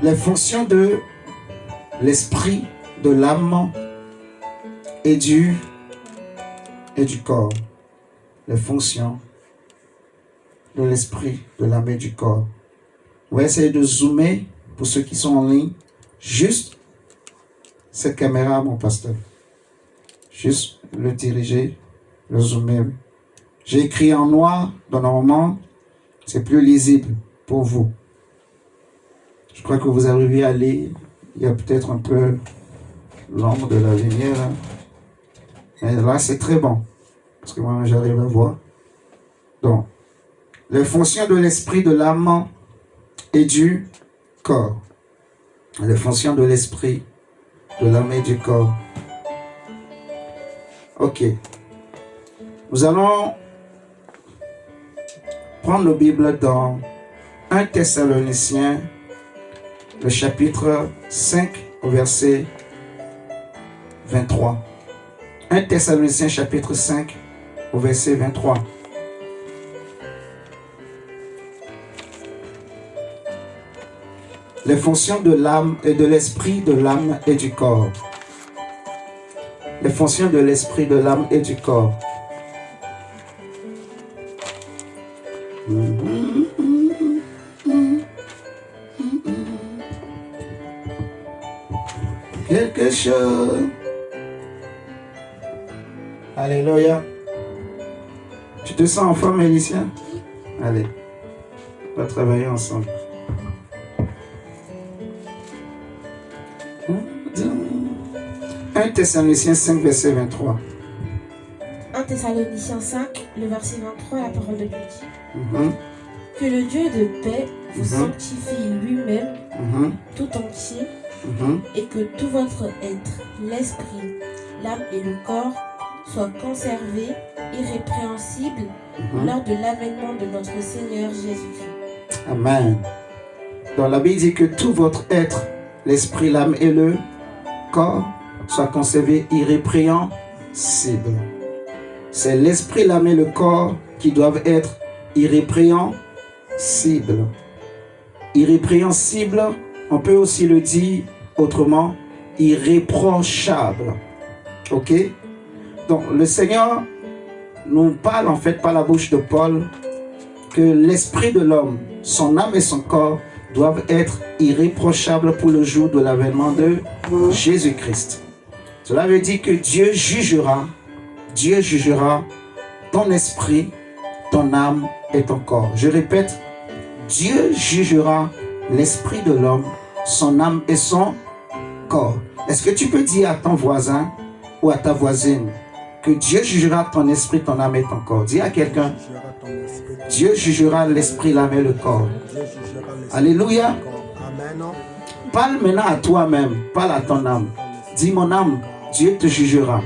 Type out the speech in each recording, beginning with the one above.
les fonctions de l'esprit, de l'âme et du corps. Les fonctions de l'esprit, de l'âme et du corps. On va essayer de zoomer pour ceux qui sont en ligne. Juste cette caméra, mon pasteur. Juste le diriger, le zoomer. J'ai écrit en noir, donc normalement, c'est plus lisible pour vous. Je crois que vous arrivez à lire. Il y a peut-être un peu l'ombre de la lumière. Là. Mais là, c'est très bon. Parce que moi, j'arrive à voir. Donc, les fonctions de l'esprit, de l'âme et du corps. Les fonctions de l'esprit, de l'âme et du corps. Ok. Nous allons prendre la Bible dans 1 Thessaloniciens, le chapitre 5, au verset 23. 1 Thessaloniciens, chapitre 5, au verset 23. Les fonctions de l'âme et de l'esprit, de l'âme et du corps. Les fonctions de l'esprit, de l'âme et du corps. Quelque chose. Alléluia. Tu te sens en forme, Élicia? Allez, on va travailler ensemble. 1 Thessaloniciens 5, verset 23. 1 Thessaloniciens 5, le verset 23, la parole de Dieu dit que le Dieu de paix vous sanctifie lui-même tout entier et que tout votre être, l'esprit, l'âme et le corps soient conservés irrépréhensibles lors de l'avènement de notre Seigneur Jésus-Christ. Amen. Dans la Bible dit que tout votre être, l'esprit, l'âme et le corps soient conservés irrépréhensibles. C'est l'esprit, l'âme et le corps qui doivent être irrépréhensibles. Irrépréhensible, on peut aussi le dire autrement, irréprochable. Ok? Donc le Seigneur nous parle en fait par la bouche de Paul que l'esprit de l'homme, son âme et son corps doivent être irréprochables pour le jour de l'avènement de Jésus-Christ. Cela veut dire que Dieu jugera ton esprit, ton âme et ton corps. Je répète, Dieu jugera l'esprit de l'homme, son âme et son corps. Est-ce que tu peux dire à ton voisin ou à ta voisine que Dieu jugera ton esprit, ton âme et ton corps? Dis à quelqu'un, Dieu jugera l'esprit, l'âme et le corps. Alléluia. Parle maintenant à toi-même, parle à ton âme. Dis mon âme, Dieu te jugera.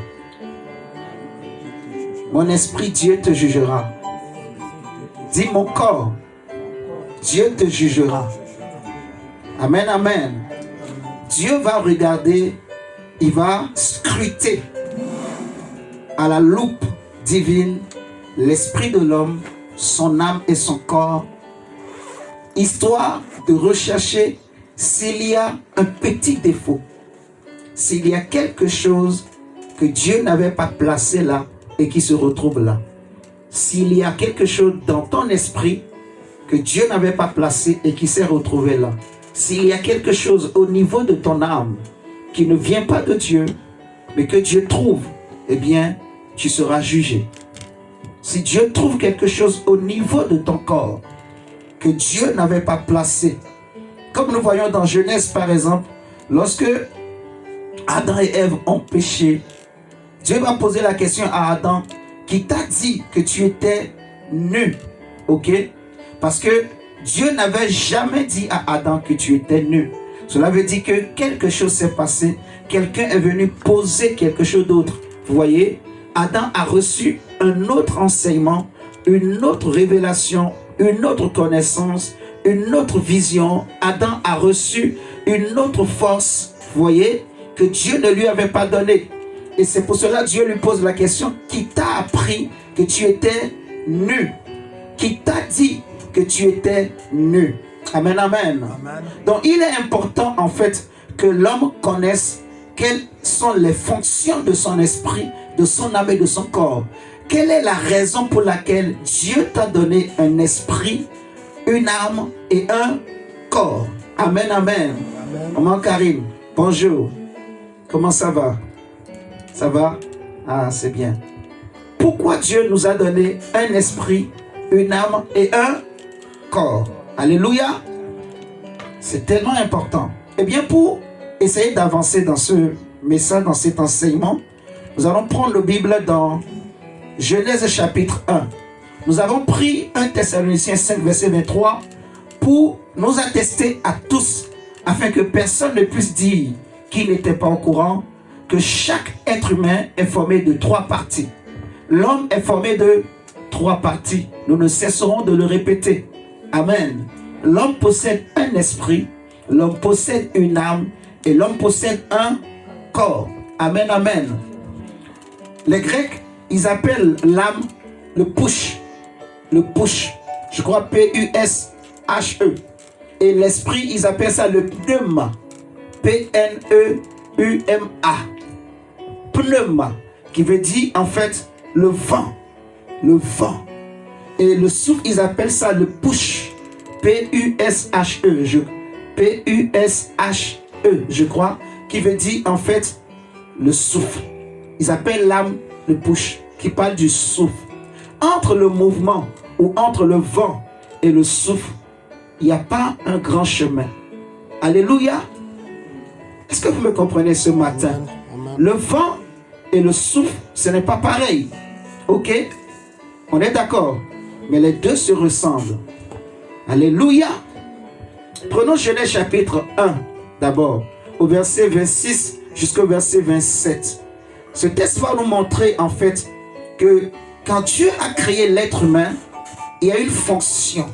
Mon esprit, Dieu te jugera. Dis mon corps, Dieu te jugera. Amen, amen. Dieu va regarder, il va scruter à la loupe divine l'esprit de l'homme, son âme et son corps, histoire de rechercher s'il y a un petit défaut, s'il y a quelque chose que Dieu n'avait pas placé là et qui se retrouve là. S'il y a quelque chose dans ton esprit que Dieu n'avait pas placé et qui s'est retrouvé là. S'il y a quelque chose au niveau de ton âme qui ne vient pas de Dieu, mais que Dieu trouve, eh bien, tu seras jugé. Si Dieu trouve quelque chose au niveau de ton corps que Dieu n'avait pas placé, comme nous voyons dans Genèse par exemple, lorsque Adam et Ève ont péché, Dieu va poser la question à Adam, qui t'a dit que tu étais nu, ok? Parce que Dieu n'avait jamais dit à Adam que tu étais nu. Cela veut dire que quelque chose s'est passé, quelqu'un est venu poser quelque chose d'autre. Vous voyez, Adam a reçu un autre enseignement, une autre révélation, une autre connaissance, une autre vision. Adam a reçu une autre force, vous voyez, que Dieu ne lui avait pas donnée. Et c'est pour cela que Dieu lui pose la question, qui t'a appris que tu étais nu? Qui t'a dit que tu étais nu? Amen, amen. Donc il est important en fait que l'homme connaisse quelles sont les fonctions de son esprit, de son âme et de son corps. Quelle est la raison pour laquelle Dieu t'a donné un esprit, une âme et un corps. Amen, amen. Maman Karine, bonjour. Comment ça va? Ça va? Ah, c'est bien. Pourquoi Dieu nous a donné un esprit, une âme et un corps? Alléluia. C'est tellement important. Eh bien, pour essayer d'avancer dans ce message, dans cet enseignement, nous allons prendre la Bible dans Genèse chapitre 1. Nous avons pris 1 Thessaloniciens 5, verset 23 pour nous attester à tous, afin que personne ne puisse dire qu'il n'était pas au courant que chaque être humain est formé de 3 parties. L'homme est formé de 3 parties. Nous ne cesserons de le répéter. Amen. L'homme possède un esprit, l'homme possède une âme et l'homme possède un corps. Amen, amen. Les Grecs, ils appellent l'âme le push. Le push. Je crois P-U-S-H-E. Et l'esprit, ils appellent ça le pneuma. P-N-E-U-M-A. Pneuma. Qui veut dire en fait le vent. Le vent. Et le souffle, ils appellent ça le push. P-U-S-H-E. P-U-S-H-E, je crois. Qui veut dire en fait le souffle. Ils appellent l'âme le push. Qui parle du souffle. Entre le mouvement ou entre le vent et le souffle, il n'y a pas un grand chemin. Alléluia. Est-ce que vous me comprenez ce matin? Le vent et le souffle, ce n'est pas pareil. Ok? On est d'accord? Mais les deux se ressemblent. Alléluia. Prenons Genèse chapitre 1 d'abord, au verset 26 jusqu'au verset 27. Ce texte va nous montrer en fait que quand Dieu a créé l'être humain, il y a une fonction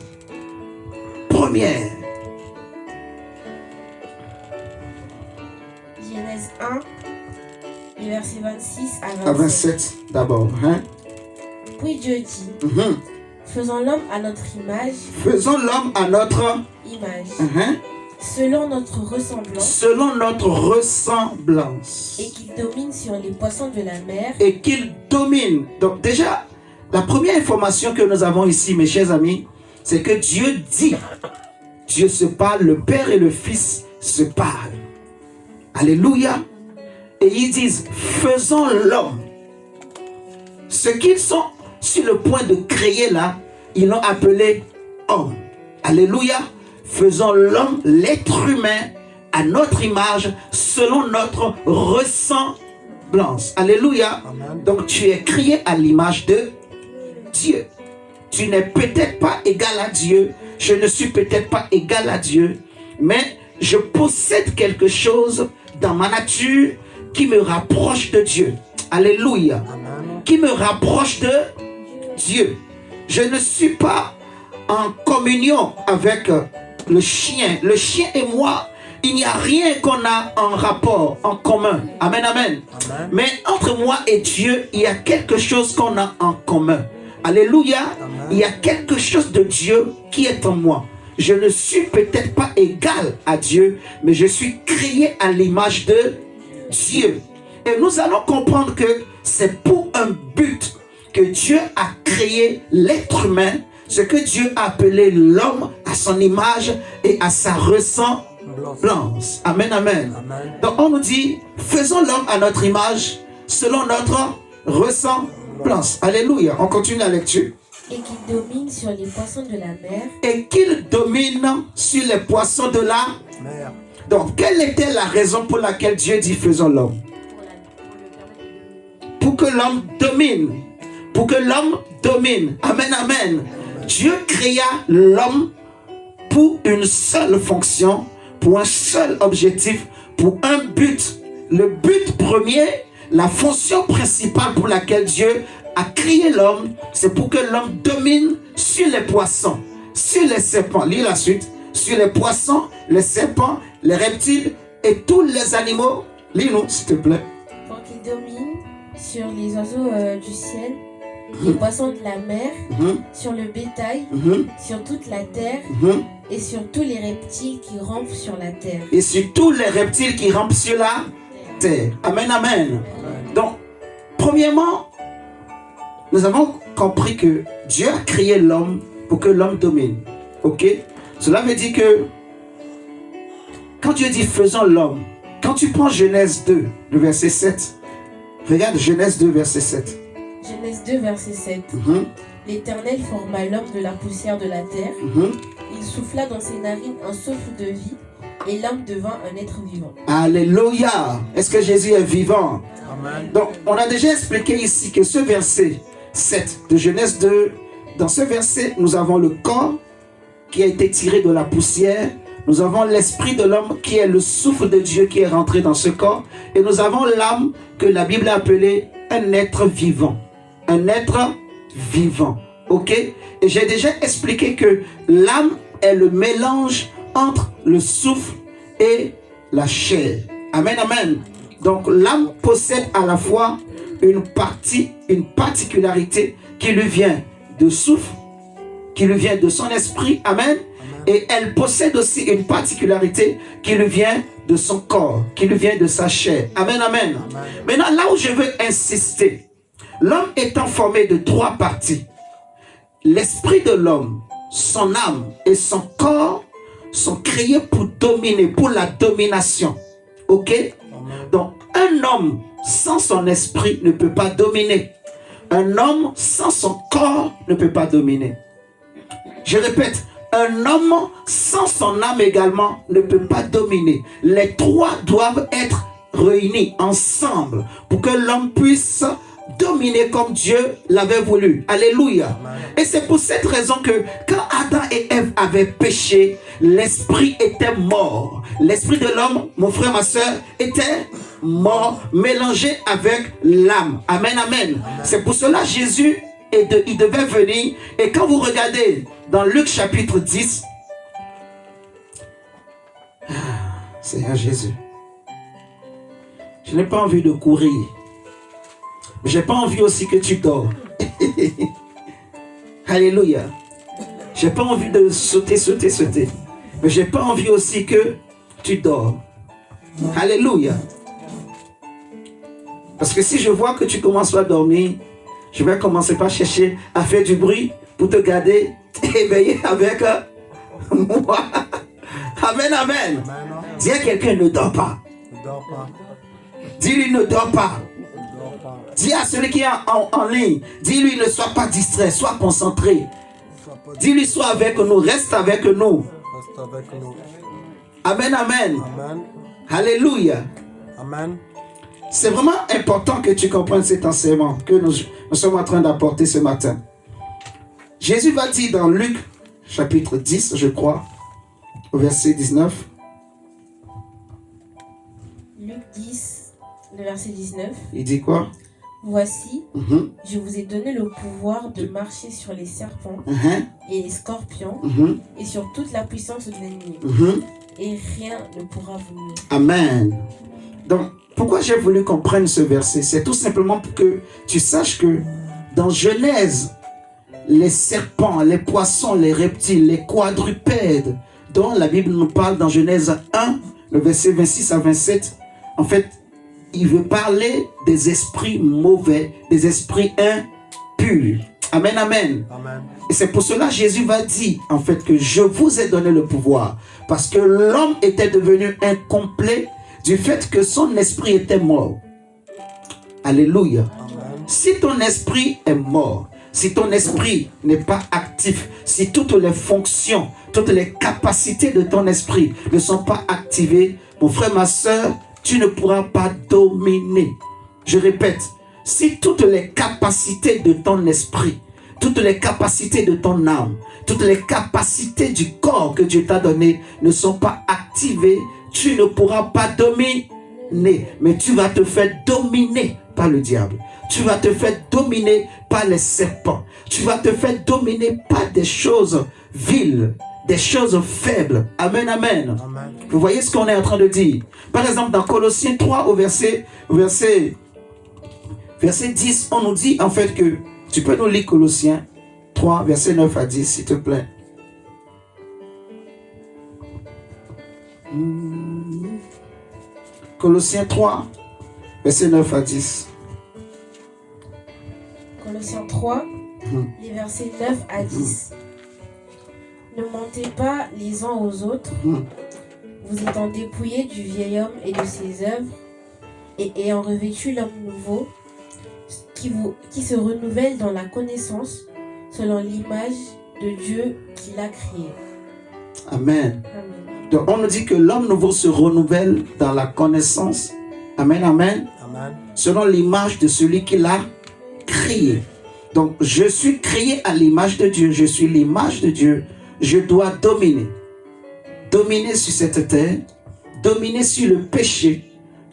première. Genèse 1, le verset 26 à 27 d'abord. Hein? Puis Dieu dit, faisons l'homme à notre image. Faisons l'homme à notre image. Hein? Selon notre ressemblance. Selon notre ressemblance. Et qu'il domine sur les poissons de la mer. Et qu'il domine. Donc déjà, la première information que nous avons ici, mes chers amis, c'est que Dieu dit. Dieu se parle, le Père et le Fils se parlent. Alléluia. Et ils disent, faisons l'homme. Ce qu'ils sont sur le point de créer là, ils l'ont appelé homme. Alléluia. Faisons l'homme, l'être humain, à notre image, selon notre ressemblance. Alléluia. Amen. Donc tu es créé à l'image de Dieu. Tu n'es peut-être pas égal à Dieu. Je ne suis peut-être pas égal à Dieu. Mais je possède quelque chose dans ma nature qui me rapproche de Dieu. Alléluia. Amen. Qui me rapproche de Dieu. Je ne suis pas en communion avec le chien. Le chien et moi, il n'y a rien qu'on a en rapport, en commun. Amen, amen. Amen. Mais entre moi et Dieu, il y a quelque chose qu'on a en commun. Alléluia. Amen. Il y a quelque chose de Dieu qui est en moi. Je ne suis peut-être pas égal à Dieu, mais je suis créé à l'image de Dieu. Et nous allons comprendre que c'est pour un but que Dieu a créé l'être humain, ce que Dieu a appelé l'homme à son image et à sa ressemblance. Amen, amen. Amen. Donc on nous dit, faisons l'homme à notre image, selon notre ressemblance. Alléluia. On continue la lecture. Et qu'il domine sur les poissons de la mer. Et qu'il domine sur les poissons de la mer. Donc, quelle était la raison pour laquelle Dieu dit faisons l'homme? Pour que l'homme domine. Pour que l'homme domine. Amen, amen. Dieu créa l'homme pour une seule fonction, pour un seul objectif, pour un but. Le but premier, la fonction principale pour laquelle Dieu a créé l'homme, c'est pour que l'homme domine sur les poissons, sur les serpents. Lis la suite. Sur les poissons, les serpents, les reptiles et tous les animaux. Lis-nous, s'il te plaît. Pour qu'il domine sur les oiseaux du ciel, les poissons de la mer, sur le bétail, sur toute la terre, et sur tous les reptiles qui rampent sur la terre. Et sur tous les reptiles qui rampent sur la terre. Amen, amen. Donc, premièrement, nous avons compris que Dieu a créé l'homme pour que l'homme domine. Ok? Cela veut dire que quand Dieu dit faisons l'homme, quand tu prends Genèse 2, le verset 7, regarde Genèse 2, verset 7. Genèse 2, verset 7. L'Éternel forma l'homme de la poussière de la terre. Il souffla dans ses narines un souffle de vie et l'homme devint un être vivant. Alléluia! Est-ce que Jésus est vivant? Amen. Donc, on a déjà expliqué ici que ce verset 7 de Genèse 2, dans ce verset, nous avons le corps qui a été tiré de la poussière. Nous avons l'esprit de l'homme qui est le souffle de Dieu qui est rentré dans ce corps. Et nous avons l'âme que la Bible a appelée un être vivant. Un être vivant. Ok? Et j'ai déjà expliqué que l'âme est le mélange entre le souffle et la chair. Amen, amen. Donc l'âme possède à la fois une particularité qui lui vient de souffle, qui lui vient de son esprit. Amen. Et elle possède aussi une particularité qui lui vient de son corps, qui lui vient de sa chair. Amen, amen. Maintenant, là où je veux insister, l'homme étant formé de 3 parties, l'esprit de l'homme, son âme et son corps sont créés pour dominer, pour la domination. Ok? Donc, un homme sans son esprit ne peut pas dominer. Un homme sans son corps ne peut pas dominer. Je répète, un homme sans son âme également ne peut pas dominer. Les 3 doivent être réunis ensemble pour que l'homme puisse dominer comme Dieu l'avait voulu. Alléluia. Et c'est pour cette raison que quand Adam et Ève avaient péché, l'esprit était mort. L'esprit de l'homme, mon frère, ma soeur, était mort, mélangé avec l'âme. Amen, amen. C'est pour cela Jésus, il devait venir. Et quand vous regardez dans Luc chapitre 10, Seigneur Jésus, je n'ai pas envie de courir. Mais j'ai pas envie aussi que tu dors. Alléluia. J'ai pas envie de sauter. Mais j'ai pas envie aussi que tu dors. Alléluia. Parce que si je vois que tu commences à dormir, je vais commencer par chercher à faire du bruit pour te garder éveillé avec moi. Amen, amen. Dis à quelqu'un, ne dors pas. Dis-lui, ne dors pas. Dis à celui qui est en ligne, dis-lui, ne sois pas distrait, sois concentré. Dis-lui, sois avec nous, reste avec nous. Amen, amen. Amen. Alléluia. Amen. C'est vraiment important que tu comprennes cet enseignement que nous sommes en train d'apporter ce matin. Jésus va dire dans Luc, chapitre 10, je crois, au verset 19. Luc 10, le verset 19. Il dit quoi? Voici, je vous ai donné le pouvoir de marcher sur les serpents et les scorpions et sur toute la puissance de l'ennemi. Et rien ne pourra vous nuire. Amen. Donc, pourquoi j'ai voulu qu'on prenne ce verset? C'est tout simplement pour que tu saches que dans Genèse, les serpents, les poissons, les reptiles, les quadrupèdes, dont la Bible nous parle dans Genèse 1, le verset 26 à 27, en fait, il veut parler des esprits mauvais, des esprits impurs. Amen, amen. Amen. Et c'est pour cela que Jésus va dire, en fait, que je vous ai donné le pouvoir. Parce que l'homme était devenu incomplet du fait que son esprit était mort. Alléluia. Amen. Si ton esprit est mort, si ton esprit n'est pas actif, si toutes les fonctions, toutes les capacités de ton esprit ne sont pas activées, mon frère, ma soeur, tu ne pourras pas dominer. Je répète, si toutes les capacités de ton esprit, toutes les capacités de ton âme, toutes les capacités du corps que Dieu t'a donné ne sont pas activées, tu ne pourras pas dominer. Mais tu vas te faire dominer par le diable. Tu vas te faire dominer par les serpents. Tu vas te faire dominer par des choses viles, des choses faibles. Amen, amen. Amen. Vous voyez ce qu'on est en train de dire? Par exemple, dans Colossiens 3, au verset 10, on nous dit en fait que Tu peux nous lire Colossiens 3, versets 9 à 10, s'il te plaît. Colossiens 3, versets 9 à 10. Colossiens 3, les versets 9 à 10. Ne mentez pas les uns aux autres, vous étant dépouillés du vieil homme et de ses œuvres, et ayant revêtu l'homme nouveau, qui se renouvelle dans la connaissance, selon l'image de Dieu qui l'a créé. Amen. Amen. Donc on nous dit que l'homme nouveau se renouvelle dans la connaissance. Amen, amen. Amen. Selon l'image de celui qui l'a créé. Donc je suis créé à l'image de Dieu. Je suis l'image de Dieu. Je dois dominer. Dominer sur cette terre. Dominer sur le péché.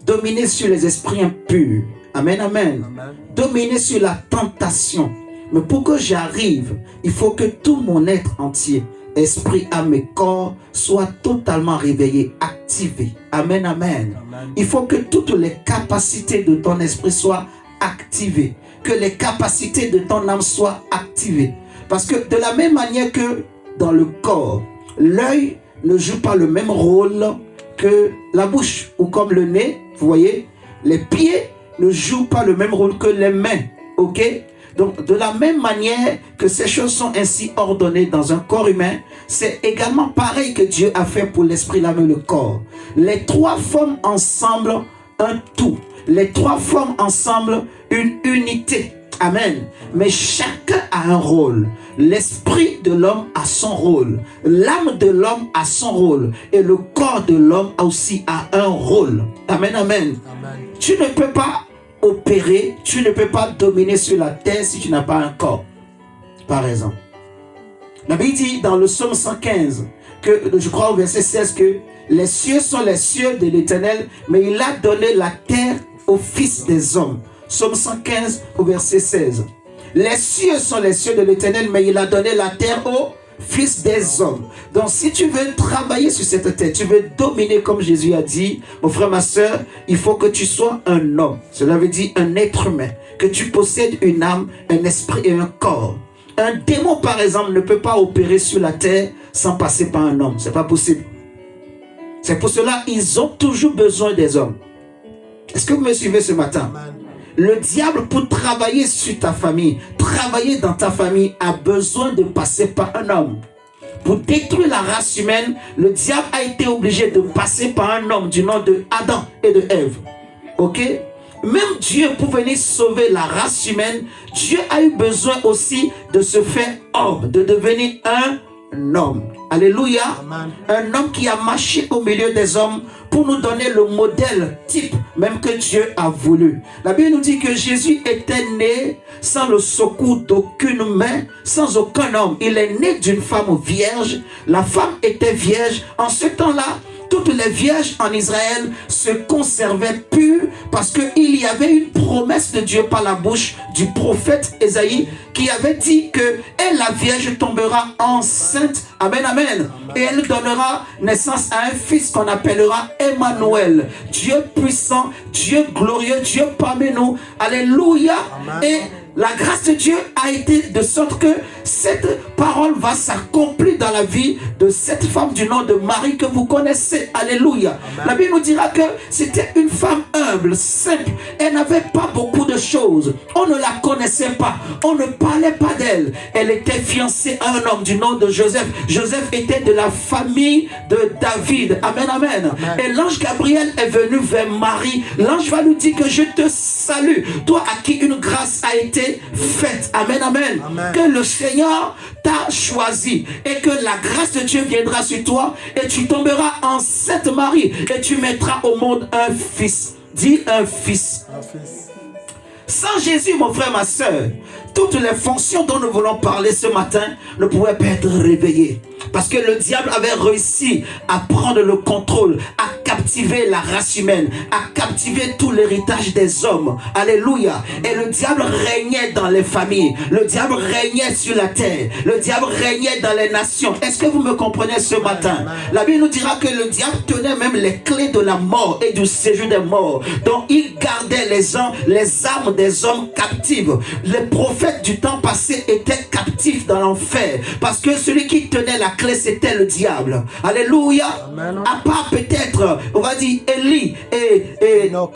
Dominer sur les esprits impurs. Amen, amen. Amen. Dominer sur la tentation. Mais pour que j'arrive, il faut que tout mon être entier, esprit, âme et corps, soit totalement réveillé, activé. Amen, amen. Amen. Il faut que toutes les capacités de ton esprit soient activées. Que les capacités de ton âme soient activées. Parce que de la même manière que dans le corps, l'œil ne joue pas le même rôle que la bouche. Ou comme le nez, vous voyez, les pieds ne jouent pas le même rôle que les mains. Ok? Donc, de la même manière que ces choses sont ainsi ordonnées dans un corps humain, c'est également pareil que Dieu a fait pour l'esprit, l'âme et le corps. Les trois forment ensemble un tout. Les trois forment ensemble une unité. Amen. Mais chacun a un rôle. L'esprit de l'homme a son rôle. L'âme de l'homme a son rôle. Et le corps de l'homme aussi a un rôle. Amen, amen. Amen. Tu ne peux pas opérer, tu ne peux pas dominer sur la terre si tu n'as pas un corps. Par exemple. La Bible dit dans le psaume 115, que je crois au verset 16, que les cieux sont les cieux de l'Éternel, mais il a donné la terre aux fils des hommes. Psaume 115 au verset 16. Les cieux sont les cieux de l'Éternel, mais il a donné la terre aux fils des hommes. Donc si tu veux travailler sur cette terre, tu veux dominer comme Jésus a dit, mon frère, ma soeur, il faut que tu sois un homme. Cela veut dire un être humain, que tu possèdes une âme, un esprit et un corps. Un démon, par exemple, ne peut pas opérer sur la terre sans passer par un homme. C'est pas possible. C'est pour cela qu'ils ont toujours besoin des hommes. Est-ce que vous me suivez ce matin? Amen. Le diable, pour travailler sur ta famille, travailler dans ta famille, a besoin de passer par un homme. Pour détruire la race humaine, le diable a été obligé de passer par un homme du nom de Adam et de Ève. Ok? Même Dieu, pour venir sauver la race humaine, Dieu a eu besoin aussi de se faire homme, de devenir un homme. Alléluia. Amen. Un homme qui a marché au milieu des hommes pour nous donner le modèle type même que Dieu a voulu. La Bible nous dit que Jésus était né sans le secours d'aucune main, sans aucun homme. Il est né d'une femme vierge. La femme était vierge. En ce temps-là, toutes les vierges en Israël se conservaient pures parce qu'il y avait une promesse de Dieu par la bouche du prophète Ésaïe qui avait dit que elle, la vierge, tombera enceinte. Amen, amen. Et elle donnera naissance à un fils qu'on appellera Emmanuel. Dieu puissant, Dieu glorieux, Dieu parmi nous. Alléluia. Amen. Et la grâce de Dieu a été de sorte que cette parole va s'accomplir dans la vie de cette femme du nom de Marie que vous connaissez. Alléluia. Amen. La Bible nous dira que c'était une femme humble, simple. Elle n'avait pas beaucoup de choses. On ne la connaissait pas. On ne parlait pas d'elle. Elle était fiancée à un homme du nom de Joseph. Joseph était de la famille de David. Amen, amen. Amen. Et l'ange Gabriel est venu vers Marie. L'ange va lui dire que je te salue. Toi à qui une grâce a été faite. Amen, amen. Amen. Que le Seigneur t'a choisi et que la grâce de Dieu viendra sur toi et tu tomberas enceinte, Marie, et tu mettras au monde un fils. Dis un fils. Un fils. Sans Jésus, mon frère, ma soeur, toutes les fonctions dont nous voulons parler ce matin ne pouvaient pas être réveillées. Parce que le diable avait réussi à prendre le contrôle, à captiver la race humaine, a captivé tout l'héritage des hommes. Alléluia. Et le diable régnait dans les familles. Le diable régnait sur la terre. Le diable régnait dans les nations. Est-ce que vous me comprenez ce matin? La Bible nous dira que le diable tenait même les clés de la mort et du séjour des morts. Donc il gardait les âmes des hommes captives. Les prophètes du temps passé étaient captifs dans l'enfer parce que celui qui tenait la clé, c'était le diable. Alléluia. À part peut-être, on va dire Élie et Enoch.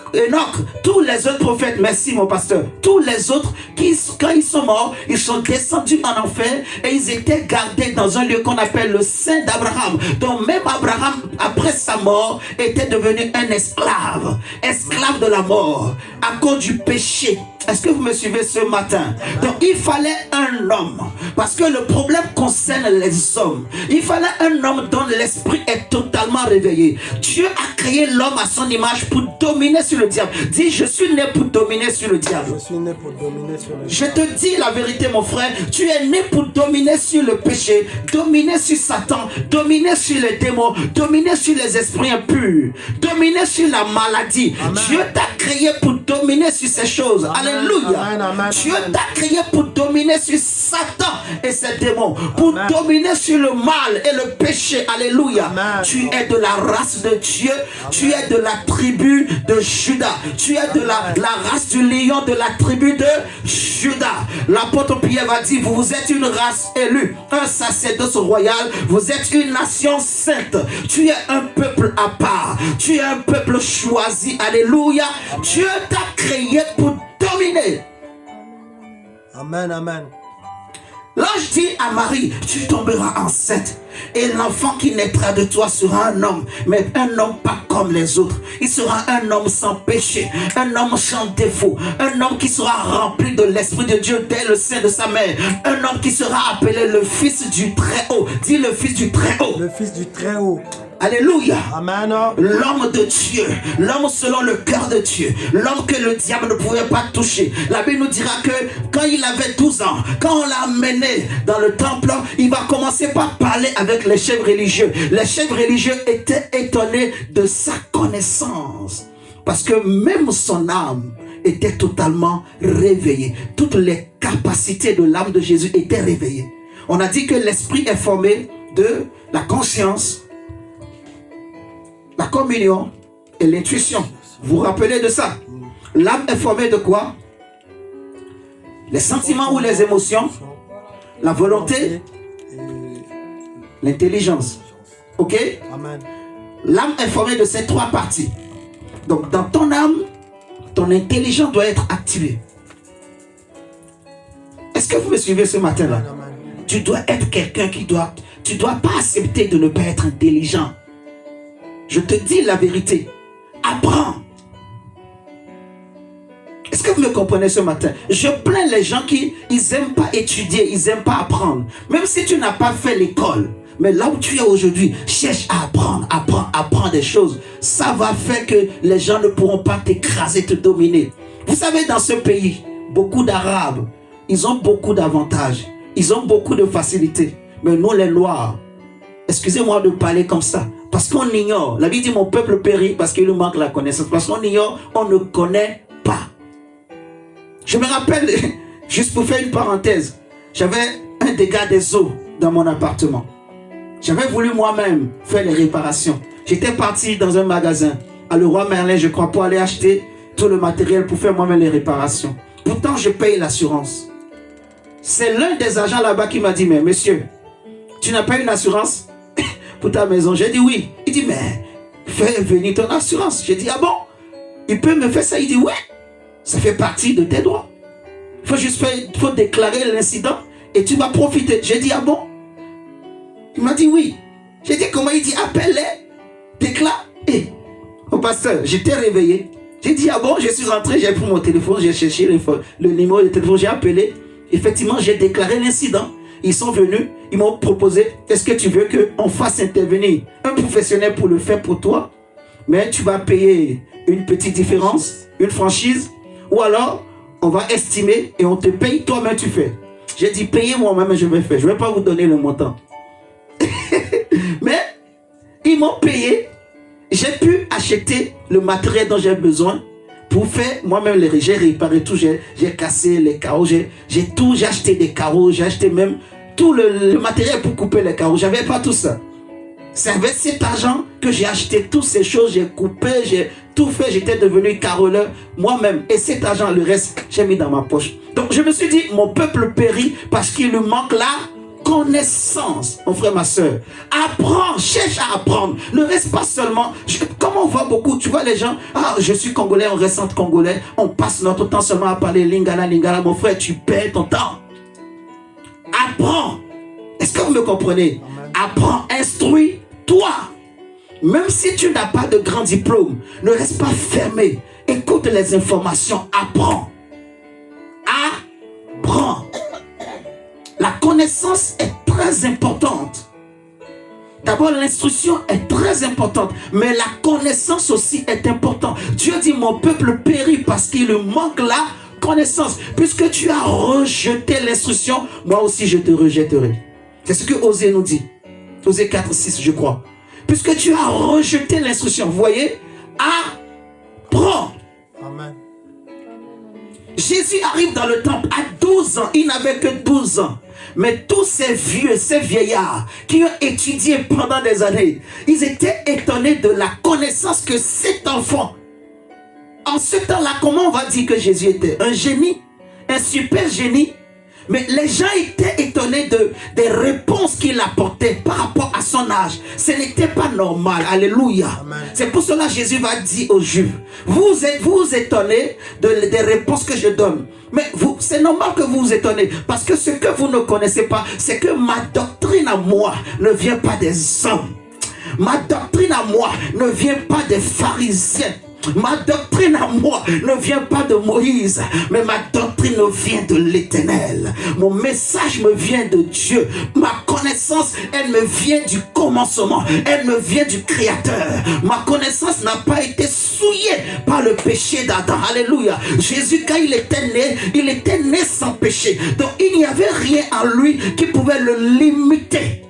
Tous les autres prophètes, merci mon pasteur, tous les autres quand ils sont morts, ils sont descendus en enfer et ils étaient gardés dans un lieu qu'on appelle le sein d'Abraham. Donc même Abraham, après sa mort, était devenu un esclave de la mort à cause du péché. Est-ce que vous me suivez ce matin? Donc il fallait un homme, parce que le problème concerne les hommes. Il fallait un homme dont l'esprit est totalement réveillé. Dieu a créé l'homme à son image pour dominer sur le diable. Dis, je suis né pour dominer sur le diable. Je suis né pour dominer sur le diable. Je te dis la vérité mon frère, tu es né pour dominer sur le péché, dominer sur Satan, dominer sur les démons, dominer sur les esprits impurs, dominer sur la maladie. Amen. Dieu t'a créé pour dominer sur ces choses. Amen. Alléluia. Amen, amen, Dieu t'a créé pour dominer sur Satan et ses démons, pour dominer sur le mal et le péché. Alléluia. Amen. Tu es de la race de Dieu. Amen. Tu es de la tribu de Judas. Tu es de la race du lion de la tribu de Judas. L'apôtre Pierre va dire, vous êtes une race élue, un sacerdoce royal, vous êtes une nation sainte. Tu es un peuple à part. Tu es un peuple choisi. Alléluia. Amen. Dieu t'a créé pour dominer. Amen, amen. L'ange dit à Marie, tu tomberas enceinte et l'enfant qui naîtra de toi sera un homme, mais un homme pas comme les autres. Il sera un homme sans péché, un homme sans défaut, un homme qui sera rempli de l'Esprit de Dieu dès le sein de sa mère, un homme qui sera appelé le Fils du Très-Haut. Dis le Fils du Très-Haut. Le Fils du Très-Haut. Alléluia. Amen. L'homme de Dieu, l'homme selon le cœur de Dieu, l'homme que le diable ne pouvait pas toucher. La Bible nous dira que quand il avait 12 ans, quand on l'a amené dans le temple, il va commencer par parler avec les chefs religieux. Les chefs religieux étaient étonnés de sa connaissance, parce que même son âme était totalement réveillée. Toutes les capacités de l'âme de Jésus étaient réveillées. On a dit que l'esprit est formé de la conscience, la communion et l'intuition. Vous vous rappelez de ça? L'âme est formée de quoi? Les sentiments ou les émotions, la volonté, l'intelligence. Ok? L'âme est formée de ces trois parties. Donc dans ton âme, ton intelligence doit être activée. Est-ce que vous me suivez ce matin-là? Tu dois être quelqu'un qui doit... Tu ne dois pas accepter de ne pas être intelligent. Je te dis la vérité. Apprends. Est-ce que vous me comprenez ce matin? Je plains les gens qui n'aiment pas étudier, ils n'aiment pas apprendre. Même si tu n'as pas fait l'école. Mais là où tu es aujourd'hui, cherche à apprendre, apprends des choses. Ça va faire que les gens ne pourront pas t'écraser, te dominer. Vous savez, dans ce pays, beaucoup d'Arabes, ils ont beaucoup d'avantages. Ils ont beaucoup de facilités. Mais nous, les Noirs, excusez-moi de parler comme ça, parce qu'on ignore. La Bible dit mon peuple périt parce qu'il lui manque la connaissance. Parce qu'on ignore, on ne connaît pas. Je me rappelle, juste pour faire une parenthèse, j'avais un dégât des eaux dans mon appartement. J'avais voulu moi-même faire les réparations. J'étais parti dans un magasin, à Leroy Merlin, je crois, pour aller acheter tout le matériel pour faire moi-même les réparations. Pourtant, je paye l'assurance. C'est l'un des agents là-bas qui m'a dit, mais monsieur, tu n'as pas une assurance pour ta maison? J'ai dit oui. Il dit, mais fais venir ton assurance. J'ai dit, ah bon? Il peut me faire ça? Il dit, ouais. Ça fait partie de tes droits. Il faut déclarer l'incident et tu vas profiter. J'ai dit, ah bon? Il m'a dit oui. J'ai dit, comment? Il dit, appelle-les, déclare. Et au pasteur, j'étais réveillé. J'ai dit, ah bon? Je suis rentré, j'ai pris mon téléphone, j'ai cherché le numéro de téléphone, j'ai appelé. Effectivement, j'ai déclaré l'incident. Ils sont venus, ils m'ont proposé, est-ce que tu veux qu'on fasse intervenir un professionnel pour le faire pour toi? Mais tu vas payer une petite différence, une franchise, ou alors on va estimer et on te paye, toi-même tu fais. J'ai dit, payez moi-même, je vais faire. Je ne vais pas vous donner le montant. Mais ils m'ont payé j'ai pu acheter le matériel dont j'ai besoin pour faire moi-même j'ai réparé tout, j'ai cassé les carreaux, j'ai acheté des carreaux, j'ai acheté même tout le matériel pour couper les carreaux. J'avais pas tout ça. C'est avec cet argent que j'ai acheté toutes ces choses, j'ai coupé, j'ai tout fait, j'étais devenu caroleur moi-même. Et cet argent, le reste, j'ai mis dans ma poche. Donc je me suis dit, mon peuple périt parce qu'il lui manque la connaissance. Mon frère, ma soeur, apprends, cherche à apprendre. Ne reste pas seulement, comme on voit beaucoup, tu vois les gens, ah, je suis congolais, on reste congolais, on passe notre temps seulement à parler lingala, lingala. Mon frère, tu perds ton temps. Apprends. Est-ce que vous me comprenez? Apprends, instruis-toi. Même si tu n'as pas de grand diplôme, ne reste pas fermé. Écoute les informations, apprends. Apprends. La connaissance est très importante. D'abord, l'instruction est très importante, mais la connaissance aussi est importante. Dieu dit, mon peuple périt parce qu'il lui manque la connaissance. Puisque tu as rejeté l'instruction, moi aussi je te rejetterai. C'est ce que Osée nous dit. Osée 4, 6, je crois. Puisque tu as rejeté l'instruction, vous voyez, apprends. Amen. Jésus arrive dans le temple à 12 ans. Il n'avait que 12 ans. Mais tous ces vieux, ces vieillards qui ont étudié pendant des années, ils étaient étonnés de la connaissance que cet enfant, en ce temps-là, comment on va dire que Jésus était? Un génie, un super génie. Mais les gens étaient étonnés des réponses qu'il apportait par rapport à son âge. Ce n'était pas normal. Alléluia. C'est pour cela que Jésus va dire aux Juifs, vous étonnez des réponses que je donne. Mais c'est normal que vous vous étonnez. Parce que ce que vous ne connaissez pas, c'est que ma doctrine à moi ne vient pas des hommes. Ma doctrine à moi ne vient pas des pharisiens. Ma doctrine à moi ne vient pas de Moïse, mais ma doctrine vient de l'Éternel. Mon message me vient de Dieu. Ma connaissance, elle me vient du commencement. Elle me vient du Créateur. Ma connaissance n'a pas été souillée par le péché d'Adam. Alléluia. Jésus, quand il était né sans péché. Donc il n'y avait rien en lui qui pouvait le limiter.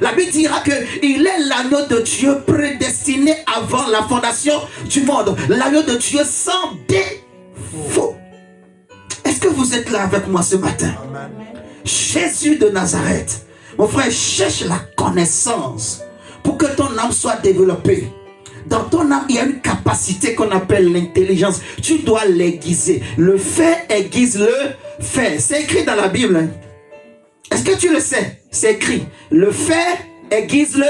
La Bible dira qu'il est l'agneau de Dieu prédestiné avant la fondation du monde. L'agneau de Dieu sans défaut. Est-ce que vous êtes là avec moi ce matin? Amen. Jésus de Nazareth. Mon frère, cherche la connaissance pour que ton âme soit développée. Dans ton âme, il y a une capacité qu'on appelle l'intelligence. Tu dois l'aiguiser. Le fait aiguise le fait. C'est écrit dans la Bible. Hein? Est-ce que tu le sais? C'est écrit. Le fait aiguise le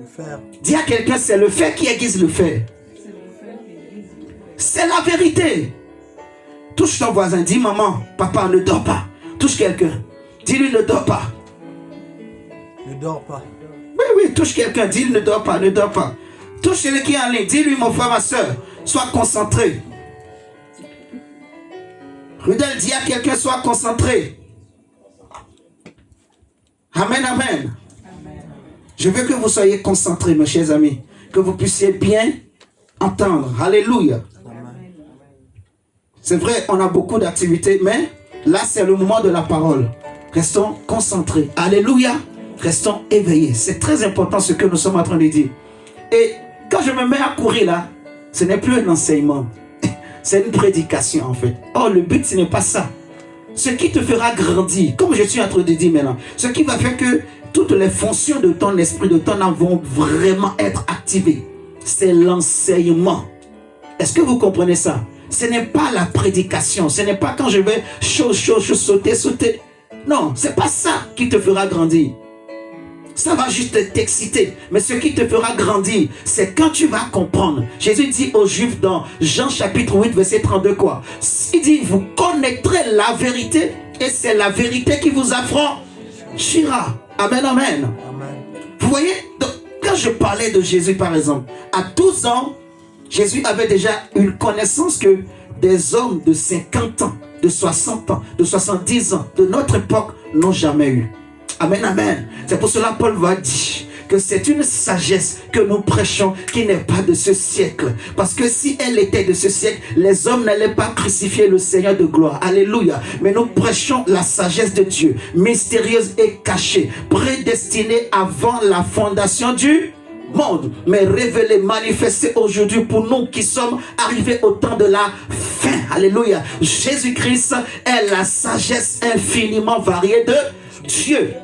fer. Dis à quelqu'un, c'est le fait qui aiguise le fer. C'est la vérité. Touche ton voisin. Dis maman, papa, ne dors pas. Touche quelqu'un. Dis-lui ne dors pas. Ne dors pas. Oui, touche quelqu'un. Dis-lui ne dors pas, ne dors pas. Touche celui qui est en ligne. Dis-lui mon frère, ma soeur, sois concentré. Rudel, dis à quelqu'un, sois concentré. Amen, amen. Je veux que vous soyez concentrés, mes chers amis. Que vous puissiez bien entendre. Alléluia. C'est vrai, on a beaucoup d'activités, mais là, c'est le moment de la parole. Restons concentrés. Alléluia. Restons éveillés. C'est très important ce que nous sommes en train de dire. Et quand je me mets à courir là, ce n'est plus un enseignement. C'est une prédication en fait. Oh, le but, ce n'est pas ça. Ce qui te fera grandir, comme je suis en train de dire maintenant, ce qui va faire que toutes les fonctions de ton esprit, de ton âme vont vraiment être activées. C'est l'enseignement. Est-ce que vous comprenez ça? Ce n'est pas la prédication. Ce n'est pas quand je vais sauter. Non, ce n'est pas ça qui te fera grandir. Ça va juste t'exciter. Mais ce qui te fera grandir, c'est quand tu vas comprendre. Jésus dit aux Juifs dans Jean chapitre 8, verset 32 quoi? Il dit, vous connaîtrez la vérité et c'est la vérité qui vous affranchira. Amen, amen. Vous voyez, donc, quand je parlais de Jésus par exemple, à 12 ans, Jésus avait déjà une connaissance que des hommes de 50 ans, de 60 ans, de 70 ans, de notre époque n'ont jamais eu. Amen, amen. C'est pour cela Paul va dire que c'est une sagesse que nous prêchons qui n'est pas de ce siècle. Parce que si elle était de ce siècle, les hommes n'allaient pas crucifier le Seigneur de gloire. Alléluia. Mais nous prêchons la sagesse de Dieu, mystérieuse et cachée, prédestinée avant la fondation du monde, mais révélé, manifesté aujourd'hui pour nous qui sommes arrivés au temps de la fin. Alléluia. Jésus-Christ est la sagesse infiniment variée de Dieu.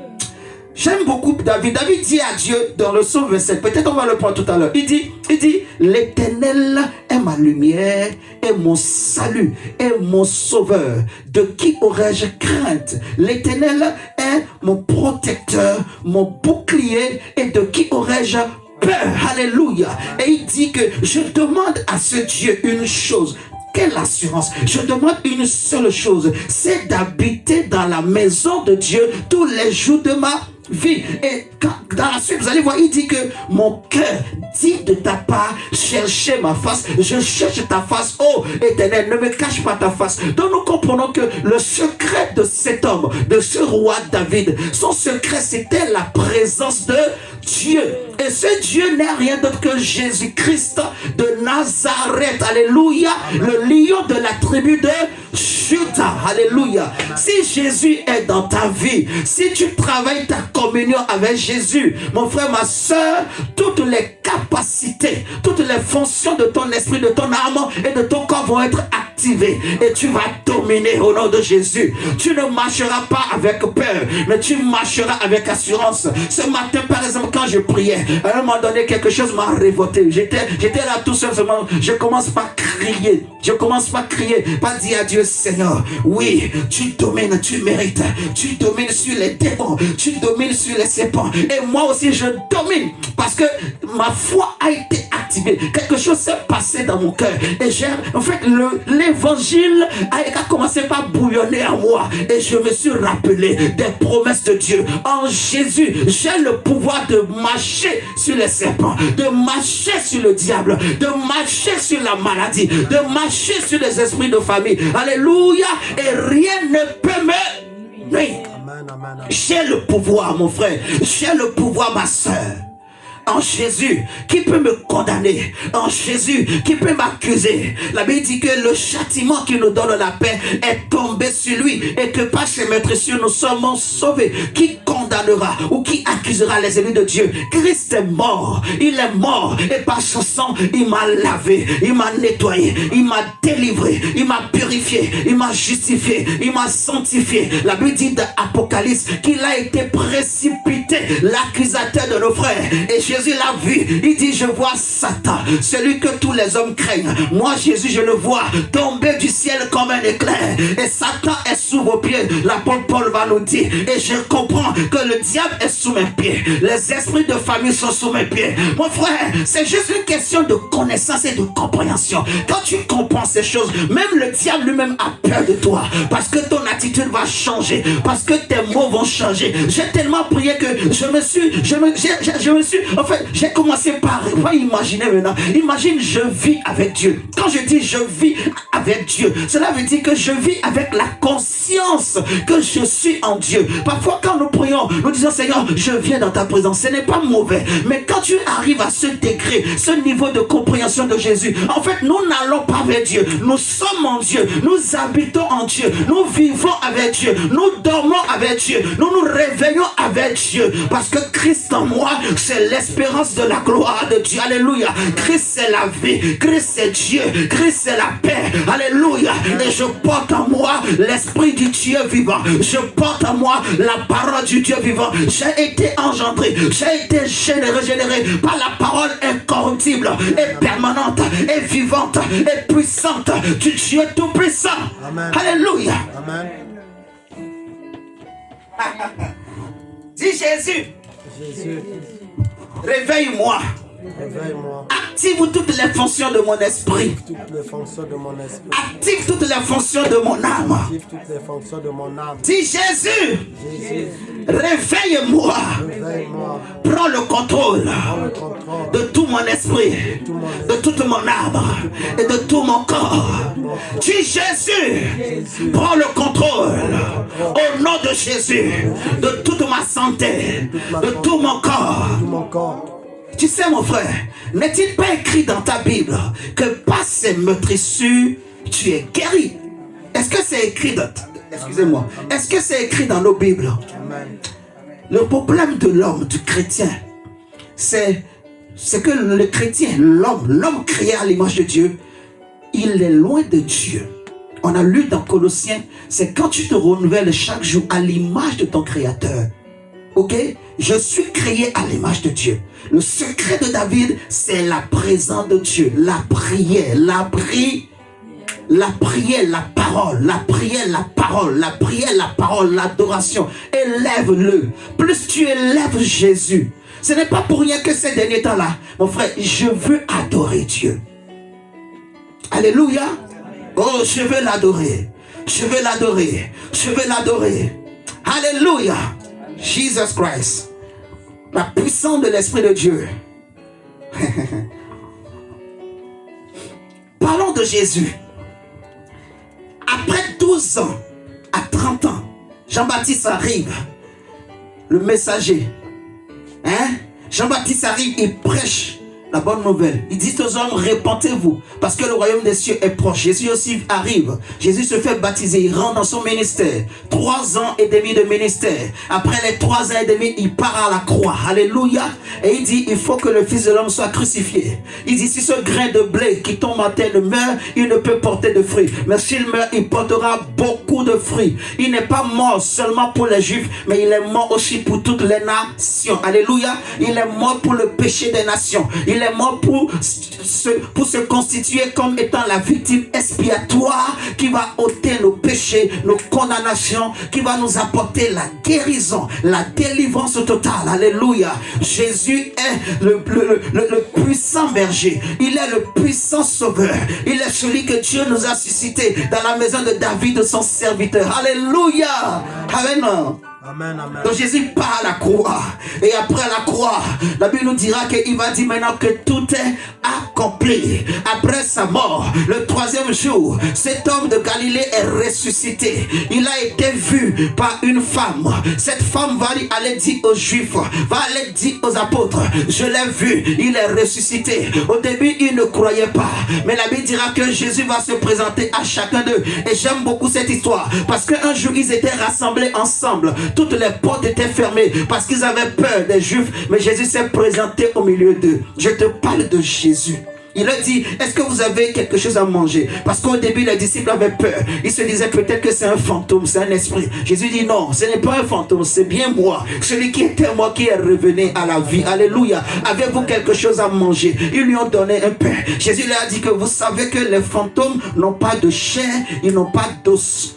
J'aime beaucoup David. David dit à Dieu dans le psaume 27, peut-être on va le prendre tout à l'heure. Il dit, l'Éternel est ma lumière et mon salut et mon sauveur. De qui aurais-je crainte? L'Éternel est mon protecteur, mon bouclier, et de qui aurais-je peur? Alléluia. Et il dit que je demande à ce Dieu une chose. Quelle assurance? Je demande une seule chose, c'est d'habiter dans la maison de Dieu tous les jours de ma vie. Et dans la suite, vous allez voir, il dit que mon cœur dit de ta part, cherchez ma face. Je cherche ta face, oh Éternel, ne me cache pas ta face. Donc nous comprenons que le secret de cet homme, de ce roi David, son secret c'était la présence de Dieu. Et ce Dieu n'est rien d'autre que Jésus-Christ de Nazareth. Alléluia. Le lion de la tribu de Juda. Alléluia. Si Jésus est dans ta vie, si tu travailles ta communion avec Jésus, mon frère, ma soeur, toutes les capacités, toutes les fonctions de ton esprit, de ton âme et de ton corps vont être activées. Et tu vas dominer au nom de Jésus. Tu ne marcheras pas avec peur, mais tu marcheras avec assurance. Ce matin, par exemple, quand je priais, à un moment donné, quelque chose m'a révolté. J'étais là tout seul, seulement, je commence par crier. Je commence par crier, par dire à Dieu, Seigneur, oui, tu domines, tu mérites. Tu domines sur les démons, tu domines sur les serpents. Et moi aussi, je domine parce que ma foi a été activée. Quelque chose s'est passé dans mon cœur. Et en fait, l'évangile a commencé par bouillonner en moi. Et je me suis rappelé des promesses de Dieu. En Jésus, j'ai le pouvoir de marcher sur les serpents, de marcher sur le diable, de marcher sur la maladie, de marcher sur les esprits de famille. Alléluia. Et rien ne peut me nuire. J'ai le pouvoir, mon frère. J'ai le pouvoir, ma soeur. En Jésus, qui peut me condamner? En Jésus, qui peut m'accuser? La Bible dit que le châtiment qui nous donne la paix est tombé sur lui et que par ses meurtrissures nous sommes sauvés. Qui condamnera ou qui accusera les ennemis de Dieu? Christ est mort. Il est mort et par son sang, il m'a lavé, il m'a nettoyé, il m'a délivré, il m'a purifié, il m'a justifié, il m'a sanctifié. La Bible dit dans Apocalypse qu'il a été précipité, l'accusateur de nos frères. Et Jésus l'a vu, il dit, je vois Satan, celui que tous les hommes craignent. Moi Jésus, je le vois tomber du ciel comme un éclair. Et Satan est sous vos pieds. L'apôtre Paul va nous dire, et je comprends que le diable est sous mes pieds. Les esprits de famille sont sous mes pieds. Mon frère, c'est juste une question de connaissance et de compréhension. Quand tu comprends ces choses, même le diable lui-même a peur de toi. Parce que ton attitude va changer. Parce que tes mots vont changer. J'ai tellement prié que en fait, j'ai commencé par imaginer maintenant. Imagine, je vis avec Dieu. Quand je dis je vis avec Dieu, cela veut dire que je vis avec la conscience que je suis en Dieu. Parfois, quand nous prions, nous disons, Seigneur, je viens dans ta présence. Ce n'est pas mauvais. Mais quand tu arrives à ce degré, ce niveau de compréhension de Jésus, en fait, nous n'allons pas vers Dieu. Nous sommes en Dieu. Nous habitons en Dieu. Nous vivons avec Dieu. Nous dormons avec Dieu. Nous nous réveillons avec Dieu. Parce que Christ en moi, c'est l'espérance de la gloire de Dieu. Alléluia. Christ c'est la vie. Christ c'est Dieu. Christ c'est la paix. Alléluia. Et je porte en moi l'esprit du Dieu vivant. Je porte en moi la parole du Dieu vivant. J'ai été engendré. J'ai été régénéré par la parole incorruptible et permanente et vivante et puissante du Dieu tout-puissant. Alléluia. Amen. Dis Jésus. Jésus, Réveille-moi. réveille-moi. Active toutes les fonctions de mon esprit. Toutes les fonctions de mon esprit. Active toutes les fonctions de mon âme. Active toutes les fonctions de mon âme. Dis Jésus. Jésus, Réveille-moi. réveille-moi. Prends le contrôle Prends le contrôle de tout mon esprit, de toute mon âme et de tout mon corps. Dis Jésus. Prends le contrôle au nom de Jésus de toute ma santé, de tout mon corps. tout mon corps. Tu sais, mon frère, n'est-il pas écrit dans ta Bible que par ces meurtrissures, tu es guéri? Est-ce que c'est écrit dans... Excusez-moi. Est-ce que c'est écrit dans nos Bibles? Amen. Le problème de l'homme, du chrétien, c'est c'est que le chrétien, l'homme créé à l'image de Dieu, il est loin de Dieu. On a lu dans Colossiens, c'est quand tu te renouvelles chaque jour à l'image de ton Créateur. Ok? Je suis créé à l'image de Dieu. Le secret de David, c'est la présence de Dieu, la prière, la parole, l'adoration. Élève-le. Plus tu élèves Jésus, ce n'est pas pour rien que ces derniers temps-là, mon frère, je veux adorer Dieu. Alléluia. Oh, je veux l'adorer. Je veux l'adorer. Je veux l'adorer. Alléluia. Jesus Christ. La puissance de l'Esprit de Dieu. Parlons de Jésus. Après 12 ans, à 30 ans, Jean-Baptiste arrive. Le messager. Jean-Baptiste arrive, il prêche la bonne nouvelle. Il dit aux hommes, répentez-vous, parce que le royaume des cieux est proche. Jésus aussi arrive. Jésus se fait baptiser, il rentre dans son ministère. 3 ans et demi de ministère. Après les 3 ans et demi, il part à la croix. Alléluia. Et il dit, il faut que le Fils de l'homme soit crucifié. Il dit, si ce grain de blé qui tombe à terre meurt, il ne peut porter de fruits. Mais s'il meurt, il portera beaucoup de fruits. Il n'est pas mort seulement pour les Juifs, mais il est mort aussi pour toutes les nations. Alléluia. Il est mort pour le péché des nations. Il est mort pour se constituer comme étant la victime expiatoire qui va ôter nos péchés, nos condamnations, qui va nous apporter la guérison, la délivrance totale. Alléluia. Jésus est le puissant berger. Il est le puissant sauveur. Il est celui que Dieu nous a suscité dans la maison de David, son serviteur. Alléluia. Amen. Amen, amen. Donc Jésus part à la croix. Et après la croix, la Bible nous dira qu'il va dire maintenant que tout est accompli. Après sa mort, le 3e jour, cet homme de Galilée est ressuscité. Il a été vu par une femme. Cette femme va aller dire aux Juifs, va aller dire aux apôtres, je l'ai vu, il est ressuscité. Au début, ils ne croyaient pas. Mais la Bible dira que Jésus va se présenter à chacun d'eux. Et j'aime beaucoup cette histoire. Parce qu'un jour, ils étaient rassemblés ensemble. Toutes les portes étaient fermées parce qu'ils avaient peur des Juifs. Mais Jésus s'est présenté au milieu d'eux. Je te parle de Jésus. Il leur dit, est-ce que vous avez quelque chose à manger? Parce qu'au début, les disciples avaient peur. Ils se disaient peut-être que c'est un fantôme, c'est un esprit. Jésus dit non, ce n'est pas un fantôme, c'est bien moi. Celui qui était moi qui est revenu à la vie. Alléluia. Avez-vous quelque chose à manger? Ils lui ont donné un pain. Jésus leur a dit que vous savez que les fantômes n'ont pas de chair, ils n'ont pas d'os.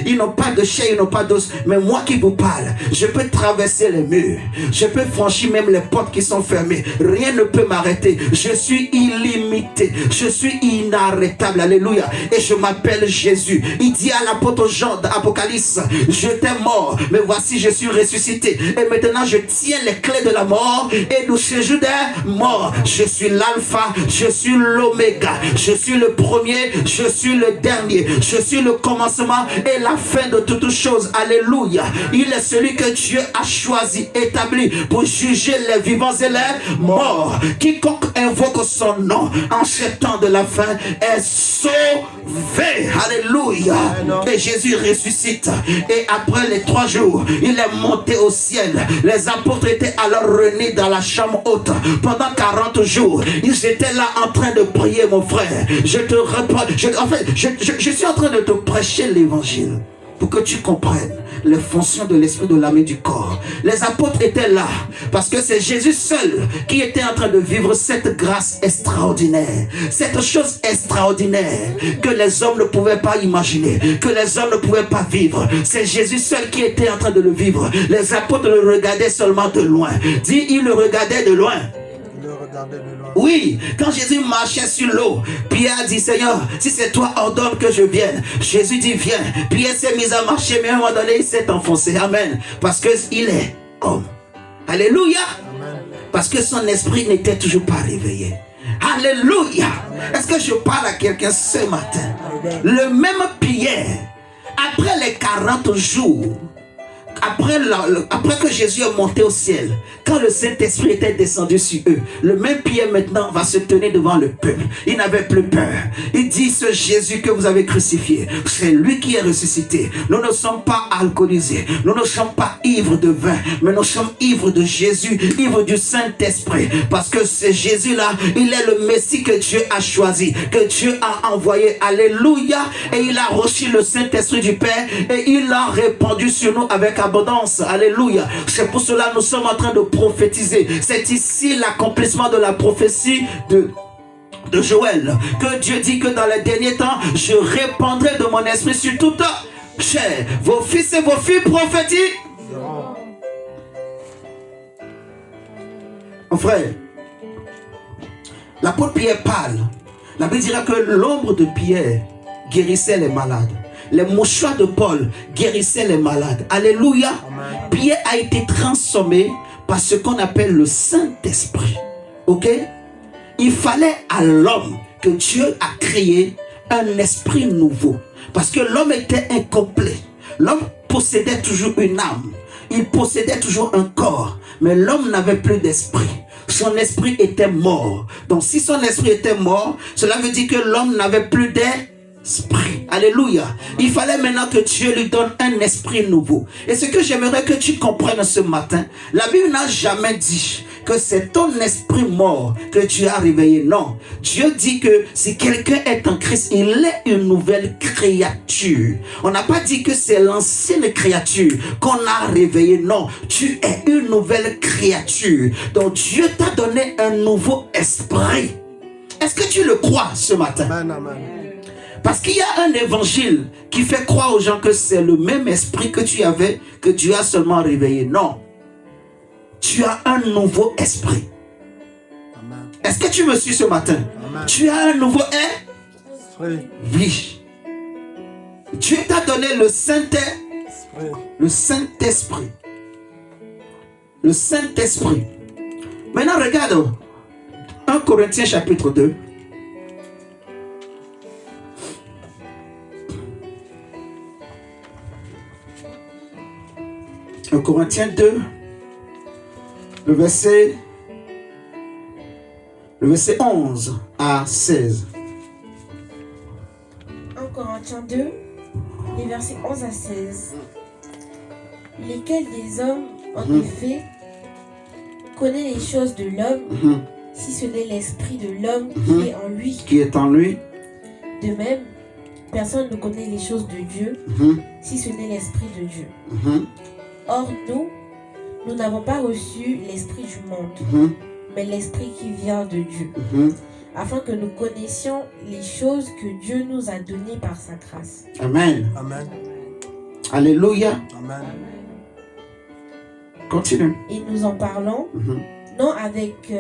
Ils n'ont pas de chair, ils n'ont pas d'os. Mais moi qui vous parle, je peux traverser les murs. Je peux franchir même les portes qui sont fermées. Rien ne peut m'arrêter. Je suis illimité. Je suis inarrêtable. Alléluia. Et je m'appelle Jésus. Il dit à l'apôtre Jean d'Apocalypse, je t'ai mort, mais voici je suis ressuscité. Et maintenant je tiens les clés de la mort et du séjour des morts. Je suis l'alpha, je suis l'oméga. Je suis le premier, je suis le dernier. Je suis le commencement et la fin de toutes choses. Alléluia. Il est celui que Dieu a choisi, établi pour juger les vivants et les morts. Quiconque invoque son nom en ce temps de la fin est sauvé. Alléluia. Et Jésus ressuscite. Et après les 3 jours, il est monté au ciel. Les apôtres étaient alors réunis dans la chambre haute. Pendant 40 jours, ils étaient là en train de prier, mon frère. Je suis en train de te prêcher l'évangile pour que tu comprennes les fonctions de l'esprit, de l'âme et du corps. Les apôtres étaient là parce que c'est Jésus seul qui était en train de vivre cette grâce extraordinaire, cette chose extraordinaire que les hommes ne pouvaient pas imaginer, que les hommes ne pouvaient pas vivre. C'est Jésus seul qui était en train de le vivre. Les apôtres le regardaient seulement de loin. Dis, ils le regardaient de loin. Oui, quand Jésus marchait sur l'eau, Pierre a dit, Seigneur, si c'est toi, ordonne que je vienne. Jésus dit, viens. Pierre s'est mis à marcher, mais à un moment donné, il s'est enfoncé. Amen. Parce qu'il est homme. Alléluia. Amen. Parce que son esprit n'était toujours pas réveillé. Alléluia. Est-ce que je parle à quelqu'un ce matin? Amen. Le même Pierre, après les 40 jours après que Jésus est monté au ciel, quand le Saint-Esprit était descendu sur eux, le même Pierre maintenant va se tenir devant le peuple. Il n'avait plus peur. Il dit, ce Jésus que vous avez crucifié, c'est lui qui est ressuscité. Nous ne sommes pas alcoolisés, nous ne sommes pas ivres de vin, mais nous sommes ivres de Jésus, ivres du Saint-Esprit. Parce que c'est Jésus-là, il est le Messie que Dieu a choisi, que Dieu a envoyé. Alléluia. Et il a reçu le Saint-Esprit du Père et il l'a répandu sur nous avec abondance. Alléluia. C'est pour cela que nous sommes en train de prophétiser. C'est ici l'accomplissement de la prophétie de Joël, que Dieu dit que dans les derniers temps, je répandrai de mon esprit sur toute chair. Vos fils et vos filles prophétisent. Mon frère, l'apôtre Pierre parle. La Bible dira que l'ombre de Pierre guérissait les malades. Les mouchoirs de Paul guérissaient les malades. Alléluia. Amen. Pierre a été transformé par ce qu'on appelle le Saint-Esprit. Ok? Il fallait à l'homme que Dieu a créé un esprit nouveau. Parce que l'homme était incomplet. L'homme possédait toujours une âme. Il possédait toujours un corps. Mais l'homme n'avait plus d'esprit. Son esprit était mort. Donc si son esprit était mort, cela veut dire que l'homme n'avait plus d'esprit. Alléluia. Il fallait maintenant que Dieu lui donne un esprit nouveau. Et ce que j'aimerais que tu comprennes ce matin, la Bible n'a jamais dit que c'est ton esprit mort que Dieu a réveillé. Non. Dieu dit que si quelqu'un est en Christ, il est une nouvelle créature. On n'a pas dit que c'est l'ancienne créature qu'on a réveillée. Non. Tu es une nouvelle créature. Donc Dieu t'a donné un nouveau esprit. Est-ce que tu le crois ce matin? Amen, amen. Parce qu'il y a un évangile qui fait croire aux gens que c'est le même esprit que tu avais, que Dieu a seulement réveillé. Non. Tu as un nouveau esprit. Amen. Est-ce que tu me suis ce matin? Amen. Tu as un nouveau esprit. Oui. Dieu t'a donné le Saint-Esprit. Le Saint-Esprit. Le Saint-Esprit. Maintenant, regarde 1 Corinthiens chapitre 2. 1 Corinthiens 2, le verset 11 à 16. 1 Corinthiens 2, les versets 11 à 16. Lesquels des hommes, en effet, connaît les choses de l'homme, si ce n'est l'esprit de l'homme qui est en lui. Qui est en lui. De même, personne ne connaît les choses de Dieu, si ce n'est l'esprit de Dieu. Or, nous n'avons pas reçu l'esprit du monde, mais l'esprit qui vient de Dieu, afin que nous connaissions les choses que Dieu nous a données par sa grâce. Amen. Amen. Alléluia. Amen. Continue. Et nous en parlons, non avec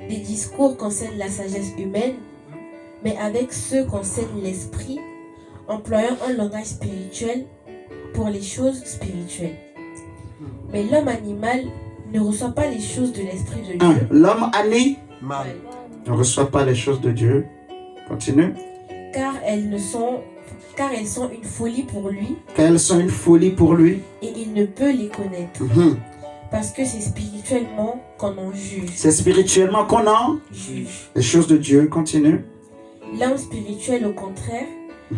des discours qu'enseigne la sagesse humaine, mais avec ceux qu'enseigne l'esprit, employant un langage spirituel pour les choses spirituelles. Mais l'homme animal ne reçoit pas les choses de l'esprit de Dieu. L'homme animal ne reçoit pas les choses de Dieu. Continue. Car elles sont une folie pour lui. Car elles sont une folie pour lui. Et il ne peut les connaître. Parce que c'est spirituellement qu'on en juge. C'est spirituellement qu'on en juge. Les choses de Dieu. Continue. L'homme spirituel, au contraire,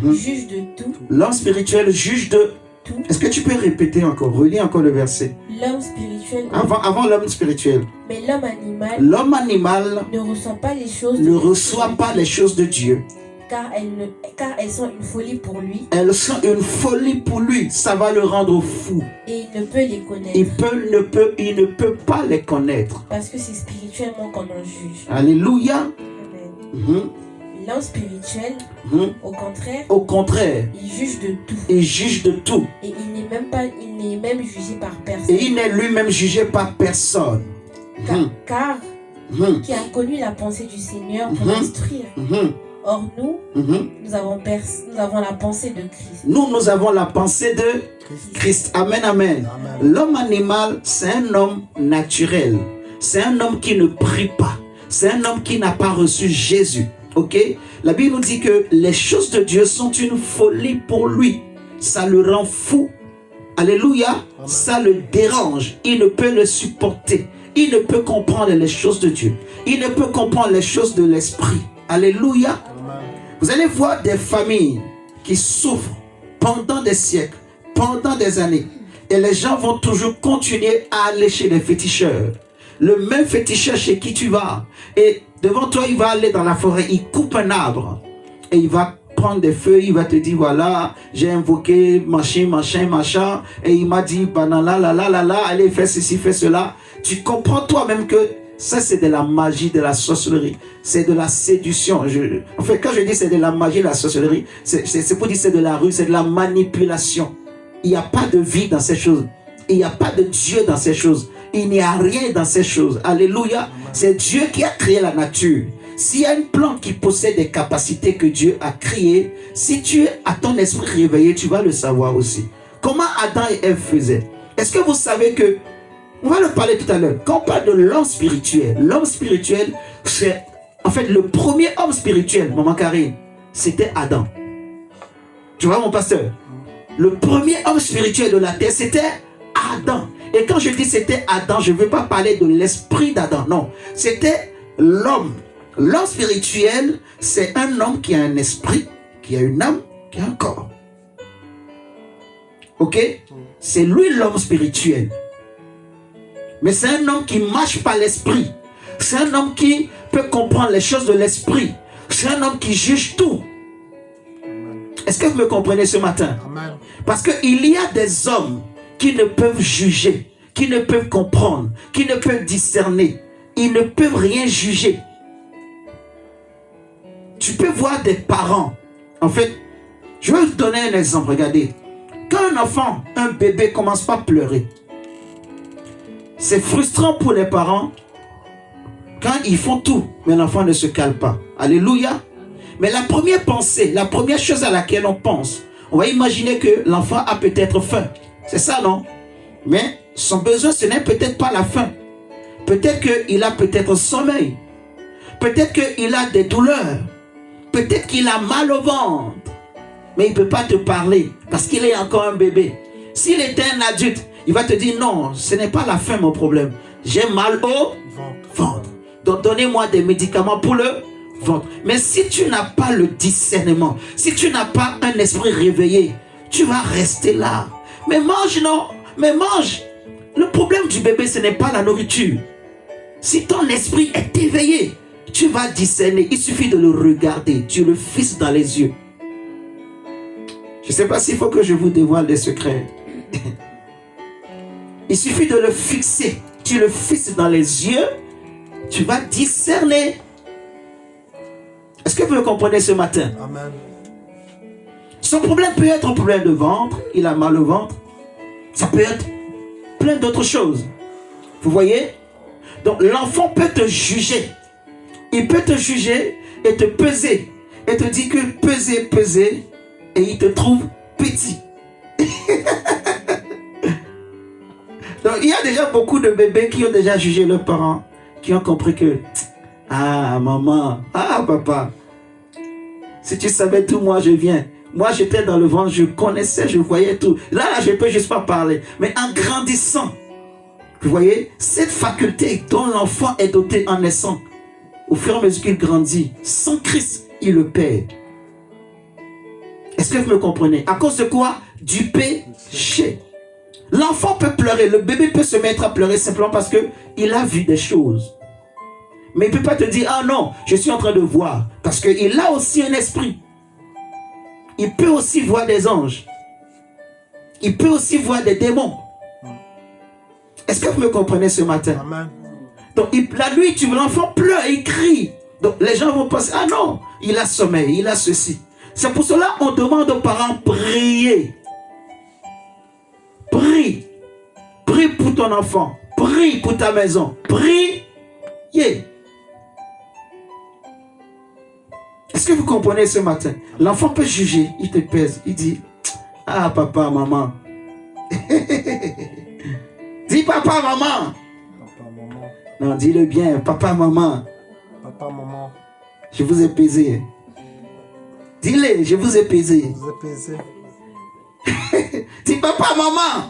juge de tout. L'homme spirituel juge de tout. Est-ce que tu peux répéter encore, relis encore le verset? L'homme spirituel. Avant l'homme spirituel. Mais l'homme animal. L'homme animal ne reçoit pas les choses. Ne reçoit pas les choses de Dieu. Car elles sont une folie pour lui. Elles sont une folie pour lui. Ça va le rendre fou. Et il ne peut les connaître. Il ne peut pas les connaître. Parce que c'est spirituellement qu'on en juge. Alléluia. Amen. L'homme spirituel, au contraire, il juge de tout. Il juge de tout. Et il n'est même jugé par personne. Et il n'est lui-même jugé par personne. Car qui a connu la pensée du Seigneur pour l'instruire. Or nous avons la pensée de Christ. Nous avons la pensée de Christ. Amen, amen. L'homme animal, c'est un homme naturel. C'est un homme qui ne prie pas. C'est un homme qui n'a pas reçu Jésus. Ok? La Bible nous dit que les choses de Dieu sont une folie pour lui. Ça le rend fou. Alléluia. Amen. Ça le dérange. Il ne peut le supporter. Il ne peut comprendre les choses de Dieu. Il ne peut comprendre les choses de l'esprit. Alléluia. Amen. Vous allez voir des familles qui souffrent pendant des siècles, pendant des années. Et les gens vont toujours continuer à aller chez les féticheurs. Le même féticheur chez qui tu vas. Et devant toi, il va aller dans la forêt. Il coupe un arbre. Et il va prendre des feuilles. Il va te dire, voilà, j'ai invoqué machin, machin, machin. Et il m'a dit, banana, la, la, la, la. Allez, fais ceci, fais cela. Tu comprends toi-même que ça, c'est de la magie, de la sorcellerie. C'est de la séduction. En fait, quand je dis c'est de la magie, de la sorcellerie, c'est pour dire c'est de la rue, c'est de la manipulation. Il n'y a pas de vie dans ces choses. Il n'y a pas de Dieu dans ces choses. Il n'y a rien dans ces choses. Alléluia. C'est Dieu qui a créé la nature. S'il y a une plante qui possède des capacités que Dieu a créées, si tu es à ton esprit réveillé, tu vas le savoir aussi. Comment Adam et Ève faisaient? Est-ce que vous savez que, on va le parler tout à l'heure, quand on parle de l'homme spirituel, c'est, en fait, le premier homme spirituel, maman Karine, c'était Adam. Tu vois mon pasteur? Le premier homme spirituel de la terre, c'était Adam. Et quand je dis c'était Adam, je ne veux pas parler de l'esprit d'Adam, non. C'était l'homme. L'homme spirituel, c'est un homme qui a un esprit, qui a une âme, qui a un corps. Ok? C'est lui l'homme spirituel. Mais c'est un homme qui marche par l'esprit. C'est un homme qui peut comprendre les choses de l'esprit. C'est un homme qui juge tout. Est-ce que vous me comprenez ce matin? Amen. Parce qu'il y a des hommes qui ne peuvent juger, qui ne peuvent comprendre, qui ne peuvent discerner. Ils ne peuvent rien juger. Tu peux voir des parents. En fait, je vais vous donner un exemple. Regardez. Quand un enfant, un bébé commence pas à pleurer, c'est frustrant pour les parents quand ils font tout, mais l'enfant ne se calme pas. Alléluia. Mais la première pensée, la première chose à laquelle on pense, on va imaginer que l'enfant a peut-être faim. C'est ça, non? Mais son besoin, ce n'est peut-être pas la faim. Peut-être qu'il a peut-être sommeil. Peut-être qu'il a des douleurs. Peut-être qu'il a mal au ventre. Mais il ne peut pas te parler parce qu'il est encore un bébé. S'il était un adulte, il va te dire non, ce n'est pas la faim mon problème. J'ai mal au ventre. Donc donnez-moi des médicaments pour le ventre. Mais si tu n'as pas le discernement, si tu n'as pas un esprit réveillé, tu vas rester là. Mais mange, non, mais mange. Le problème du bébé, ce n'est pas la nourriture. Si ton esprit est éveillé, tu vas discerner. Il suffit de le regarder. Tu le fixes dans les yeux. Je ne sais pas s'il faut que je vous dévoile des secrets. Il suffit de le fixer. Tu le fixes dans les yeux. Tu vas discerner. Est-ce que vous le comprenez ce matin? Amen. Son problème peut être un problème de ventre. Il a mal au ventre. Ça peut être plein d'autres choses. Vous voyez? Donc l'enfant peut te juger. Il peut te juger et te peser. Et te dire que peser, peser. Et il te trouve petit. Donc il y a déjà beaucoup de bébés qui ont déjà jugé leurs parents. Qui ont compris que, ah maman, ah papa, si tu savais tout, moi je viens. Moi j'étais dans le ventre, je connaissais, je voyais tout. Là je peux juste pas parler. Mais en grandissant, vous voyez, cette faculté dont l'enfant est doté en naissant, au fur et à mesure qu'il grandit, sans Christ, il le perd. Est-ce que vous me comprenez? À cause de quoi? Du péché. L'enfant peut pleurer, le bébé peut se mettre à pleurer simplement parce qu'il a vu des choses. Mais il ne peut pas te dire, ah non, je suis en train de voir. Parce qu'il a aussi un esprit. Il peut aussi voir des anges. Il peut aussi voir des démons. Est-ce que vous me comprenez ce matin? Amen. Donc la nuit, l'enfant pleure, il crie. Donc les gens vont penser, ah non, il a sommeil, il a ceci. C'est pour cela qu'on demande aux parents, priez. Prie. Prie pour ton enfant. Prie pour ta maison. Priez. Est-ce que vous comprenez ce matin? L'enfant peut juger. Il te pèse. Il dit, ah papa, maman. Dis papa, maman. Papa, maman. Non, dis-le bien. Papa, maman. Papa, maman. Je vous ai pesé. Dis-le, je vous ai pesé. Vous êtes pesé. Dis papa, maman,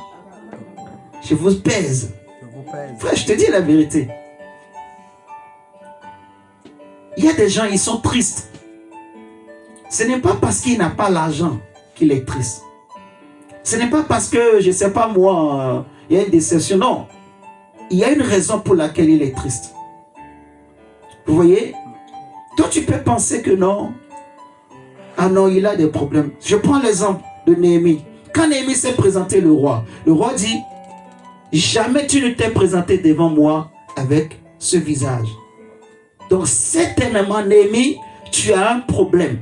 je vous pèse. Je vous pèse. Frère, je te dis la vérité. Il y a des gens, ils sont tristes. Ce n'est pas parce qu'il n'a pas l'argent qu'il est triste. Ce n'est pas parce que, je ne sais pas moi, il y a une déception. Non. Il y a une raison pour laquelle il est triste. Vous voyez? Toi, tu peux penser que non. Ah non, il a des problèmes. Je prends l'exemple de Néhémie. Quand Néhémie s'est présenté le roi dit, jamais tu ne t'es présenté devant moi avec ce visage. Donc certainement, Néhémie, tu as un problème.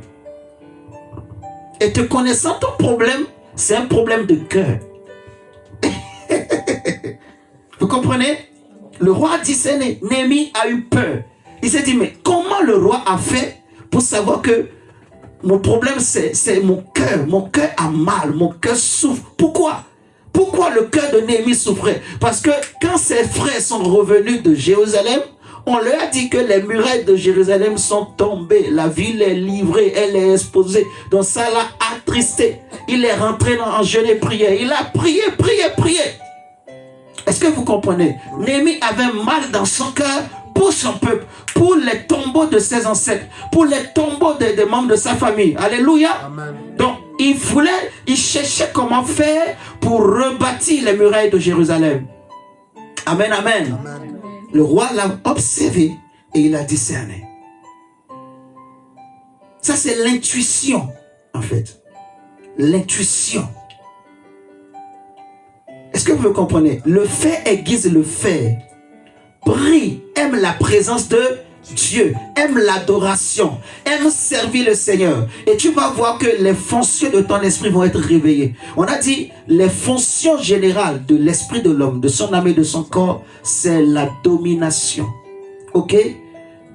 Et te connaissant ton problème, c'est un problème de cœur. Vous comprenez? Le roi dit, Néhémie a eu peur. Il s'est dit, mais comment le roi a fait pour savoir que mon problème, c'est mon cœur. Mon cœur a mal, mon cœur souffre. Pourquoi? Pourquoi le cœur de Néhémie souffrait? Parce que quand ses frères sont revenus de Jérusalem, on leur a dit que les murailles de Jérusalem sont tombées. La ville est livrée, elle est exposée. Donc ça l'a attristé. Il est rentré en jeûne et prière. Il a prié. Est-ce que vous comprenez? Néhémie avait mal dans son cœur pour son peuple, pour les tombeaux de ses ancêtres, pour les tombeaux des membres de sa famille. Alléluia. Amen. Donc, il cherchait comment faire pour rebâtir les murailles de Jérusalem. Amen, amen. Amen. Le roi l'a observé et il a discerné. Ça, c'est l'intuition, en fait. L'intuition. Est-ce que vous me comprenez? Le fait aiguise le fait. Prie, aime la présence de Dieu, aime l'adoration, aime servir le Seigneur. Et tu vas voir que les fonctions de ton esprit vont être réveillées. On a dit, les fonctions générales de l'esprit de l'homme, de son âme et de son corps, c'est la domination. Ok?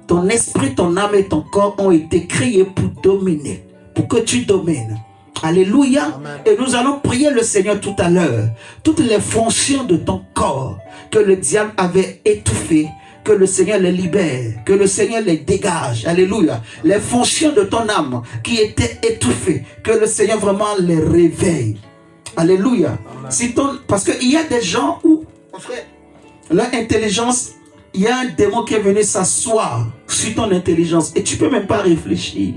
Ton esprit, ton âme et ton corps ont été créés pour dominer, pour que tu domines. Alléluia. Amen. Et nous allons prier le Seigneur tout à l'heure. Toutes les fonctions de ton corps que le diable avait étouffées, que le Seigneur les libère, que le Seigneur les dégage. Alléluia. Les fonctions de ton âme qui étaient étouffées, que le Seigneur vraiment les réveille. Alléluia. Si parce qu'il y a des gens où, mon frère, leur intelligence, il y a un démon qui est venu s'asseoir sur ton intelligence et tu ne peux même pas réfléchir.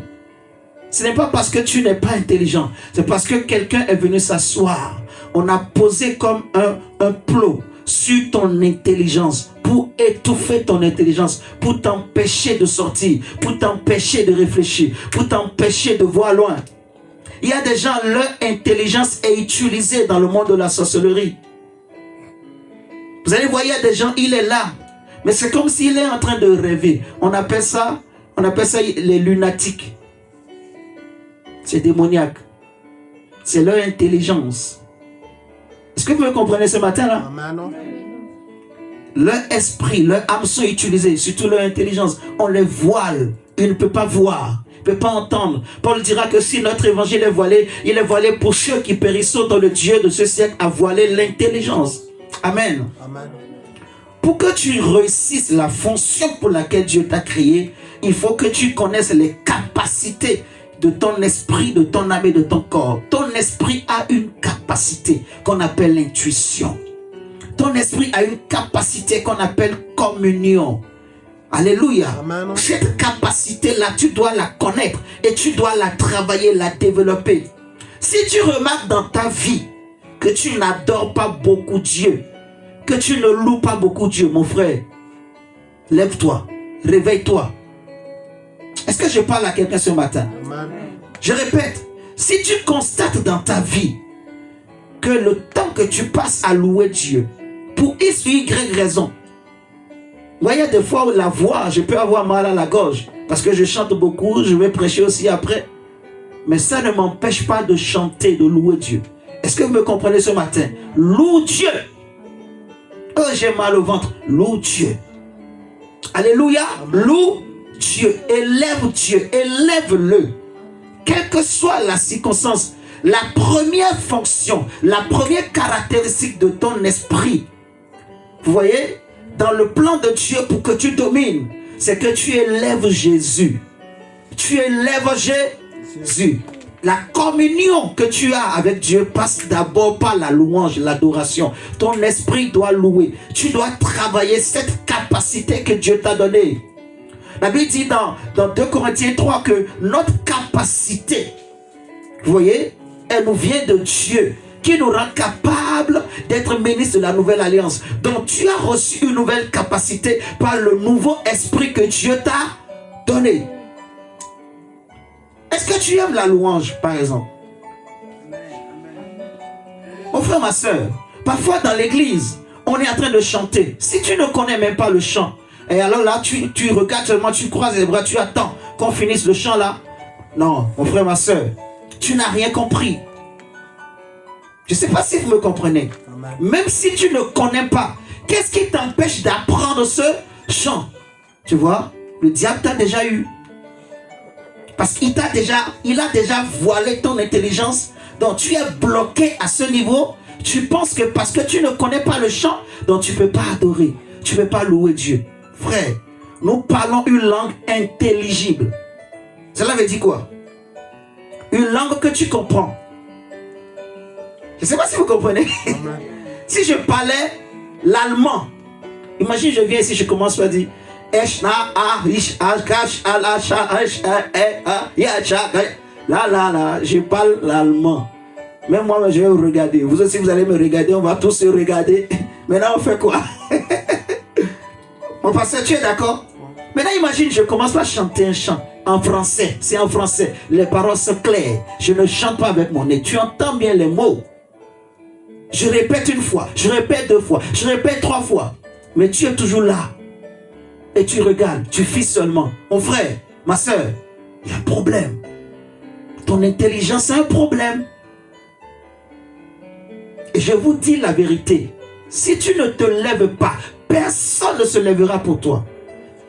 Ce n'est pas parce que tu n'es pas intelligent, c'est parce que quelqu'un est venu s'asseoir. On a posé comme un plot sur ton intelligence pour étouffer ton intelligence, pour t'empêcher de sortir, pour t'empêcher de réfléchir, pour t'empêcher de voir loin. Il y a des gens, leur intelligence est utilisée dans le monde de la sorcellerie. Vous allez voir, il y a des gens, il est là, mais c'est comme s'il est en train de rêver. On appelle ça les lunatiques. C'est démoniaque. C'est leur intelligence. Est-ce que vous me comprenez ce matin-là? Amen. Leur esprit, leur âme sont utilisés, surtout leur intelligence. On les voile. Ils ne peuvent pas voir. Ils ne peuvent pas entendre. Paul dira que si notre évangile est voilé, il est voilé pour ceux qui périssent, dont le Dieu de ce siècle a voilé l'intelligence. Amen. Amen. Pour que tu réussisses la fonction pour laquelle Dieu t'a créé, il faut que tu connaisses les capacités de ton esprit, de ton âme et de ton corps. Ton esprit a une capacité qu'on appelle l'intuition. Ton esprit a une capacité qu'on appelle communion. Alléluia. Amen. Cette capacité-là, tu dois la connaître et tu dois la travailler, la développer. Si tu remarques dans ta vie que tu n'adores pas beaucoup Dieu, que tu ne loues pas beaucoup Dieu, mon frère, lève-toi, réveille-toi. Est-ce que je parle à quelqu'un ce matin? Amen. Je répète, si tu constates dans ta vie que le temps que tu passes à louer Dieu, pour X ou Y raison, moi, il y a des fois où la voix, je peux avoir mal à la gorge, parce que je chante beaucoup, je vais prêcher aussi après, mais ça ne m'empêche pas de chanter, de louer Dieu. Est-ce que vous me comprenez ce matin? Loue Dieu. Oh, j'ai mal au ventre, loue Dieu. Alléluia. Loue Dieu, élève-le. Quelle que soit la circonstance, la première fonction, la première caractéristique de ton esprit, vous voyez, dans le plan de Dieu pour que tu domines, c'est que tu élèves Jésus. Tu élèves Jésus. la communion que tu as avec Dieu passe d'abord par la louange, l'adoration. Ton esprit doit louer. Tu dois travailler cette capacité que Dieu t'a donnée. La Bible dit dans 2 Corinthiens 3 que notre capacité, vous voyez, elle nous vient de Dieu, qui nous rend capable d'être ministre de la nouvelle alliance. Donc tu as reçu une nouvelle capacité par le nouveau esprit que Dieu t'a donné. Est-ce que tu aimes la louange, par exemple? Mon frère, ma soeur, parfois dans l'église, on est en train de chanter. Si tu ne connais même pas le chant, et alors là, tu regardes seulement, tu croises les bras, tu attends qu'on finisse le chant là. Non, mon frère, ma soeur, tu n'as rien compris. Je ne sais pas si vous me comprenez. Amen. Même si tu ne connais pas, qu'est-ce qui t'empêche d'apprendre ce chant? Tu vois, le diable t'a déjà eu. Parce qu'il a déjà voilé ton intelligence. Donc tu es bloqué à ce niveau. Tu penses que parce que tu ne connais pas le chant, donc tu ne peux pas adorer. Tu ne peux pas louer Dieu. Frère, nous parlons une langue intelligible. Cela veut dire quoi? Une langue que tu comprends. Je ne sais pas si vous comprenez. Si je parlais l'allemand, imagine je viens ici, je commence par dire là, je parle l'allemand. Même moi, je vais vous regarder. Vous aussi, vous allez me regarder. On va tous se regarder. Maintenant, on fait quoi? Mon pasteur, tu es d'accord? Maintenant, imagine, je commence par chanter un chant en français. C'est en français. Les paroles sont claires. Je ne chante pas avec mon nez. Tu entends bien les mots. Je répète une fois. Je répète deux fois. Je répète trois fois. Mais tu es toujours là. Et tu regardes. Tu fixes seulement. Mon frère, ma soeur, il y a un problème. Ton intelligence a un problème. Et je vous dis la vérité. Si tu ne te lèves pas, personne ne se lèvera pour toi.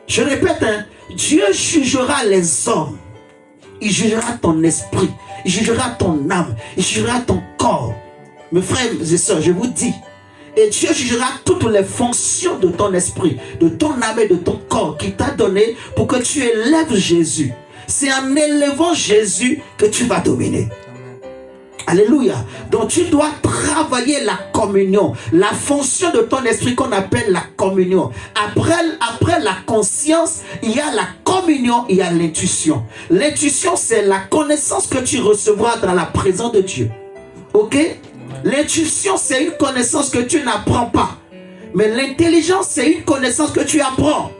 Je répète, Dieu jugera les hommes. Il jugera ton esprit. Il jugera ton âme. Il jugera ton corps. Mes frères et sœurs, je vous dis. Et Dieu jugera toutes les fonctions de ton esprit, de ton âme et de ton corps qui t'a donné pour que tu élèves Jésus. C'est en élevant Jésus que tu vas dominer. Alléluia. Donc tu dois travailler la communion, la fonction de ton esprit qu'on appelle la communion. Après la conscience, il y a la communion, il y a l'intuition. L'intuition, c'est la connaissance que tu recevras dans la présence de Dieu. Ok? L'intuition, c'est une connaissance que tu n'apprends pas. Mais l'intelligence, c'est une connaissance que tu apprends.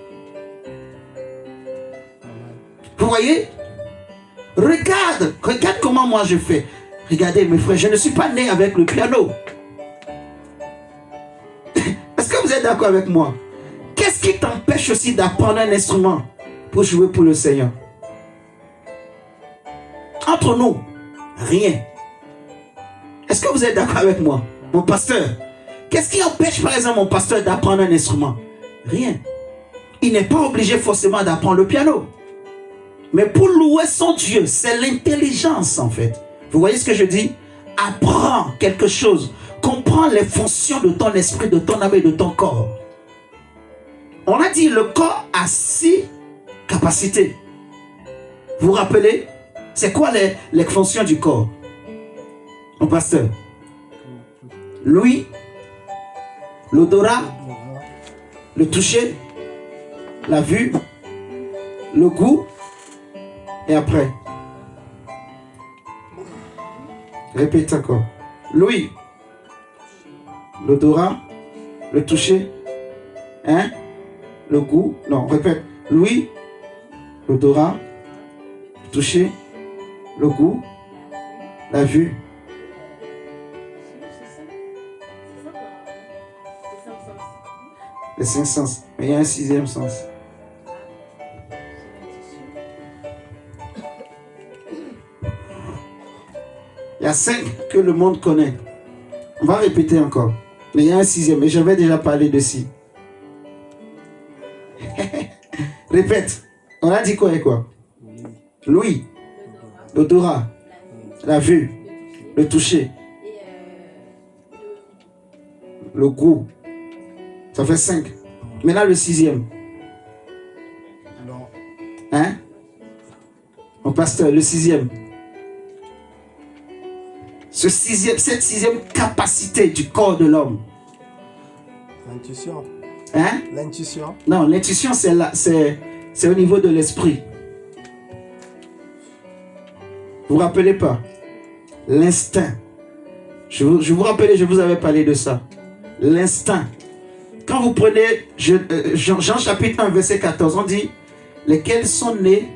Vous voyez? Regarde comment moi je fais. Regardez mes frères, je ne suis pas né avec le piano. Est-ce que vous êtes d'accord avec moi? Qu'est-ce qui t'empêche aussi d'apprendre un instrument pour jouer pour le Seigneur? Entre nous, rien. Est-ce que vous êtes d'accord avec moi? Mon pasteur, qu'est-ce qui empêche par exemple mon pasteur d'apprendre un instrument? Rien. Il n'est pas obligé forcément d'apprendre le piano. Mais pour louer son Dieu, c'est l'intelligence en fait. Vous voyez ce que je dis? Apprends quelque chose. Comprends les fonctions de ton esprit, de ton âme et de ton corps. On a dit le corps a 6 capacités. Vous vous rappelez? C'est quoi les fonctions du corps? Mon pasteur. L'ouïe, l'odorat, le toucher, la vue, le goût et après. Répète encore. L'ouïe, l'odorat, le toucher, le goût. Non, répète. L'ouïe, l'odorat, le toucher, le goût, la vue. Les 5 sens. Mais il y a un 6e sens. Il y a 5 que le monde connaît. On va répéter encore. Mais il y a un 6e. Mais j'avais déjà parlé de 6. Répète. On a dit quoi et quoi? L'ouïe, l'odorat, la vue, le toucher, le goût. Ça fait 5. Maintenant le 6e. Hein? Mon pasteur, le 6e. cette sixième capacité du corps de l'homme? L'intuition. Hein? L'intuition. Non, l'intuition, c'est au niveau de l'esprit. Vous vous rappelez pas? L'instinct. Je vous rappelle, je vous avais parlé de ça. L'instinct. Quand vous prenez Jean chapitre 1, verset 14, on dit, lesquels sont nés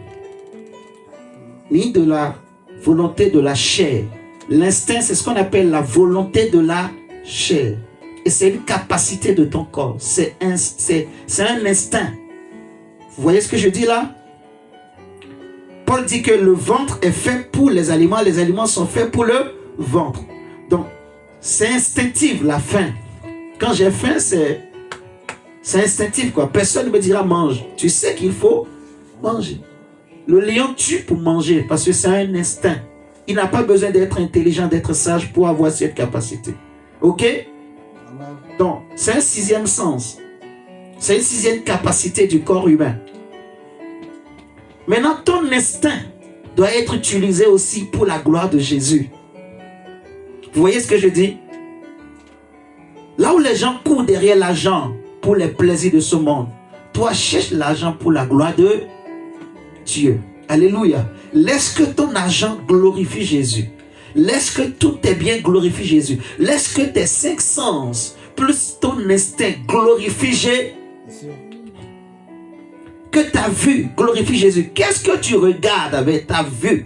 ni de la volonté de la chair. L'instinct, c'est ce qu'on appelle la volonté de la chair. Et c'est une capacité de ton corps. C'est un instinct. Vous voyez ce que je dis là? Paul dit que le ventre est fait pour les aliments sont faits pour le ventre. Donc, c'est instinctif la faim. Quand j'ai faim, c'est instinctif quoi. Personne ne me dira mange. Tu sais qu'il faut manger. Le lion tue pour manger parce que c'est un instinct. Il n'a pas besoin d'être intelligent, d'être sage pour avoir cette capacité. Ok? Amen. Donc, c'est un sixième sens. C'est une sixième capacité du corps humain. Maintenant, ton instinct doit être utilisé aussi pour la gloire de Jésus. Vous voyez ce que je dis? Là où les gens courent derrière l'argent pour les plaisirs de ce monde, toi cherche l'argent pour la gloire de Dieu. Alléluia. Laisse que ton argent glorifie Jésus. Laisse que tous tes biens glorifient Jésus. Laisse que tes 5 sens plus ton instinct glorifie Jésus. Que ta vue glorifie Jésus. Qu'est-ce que tu regardes avec ta vue?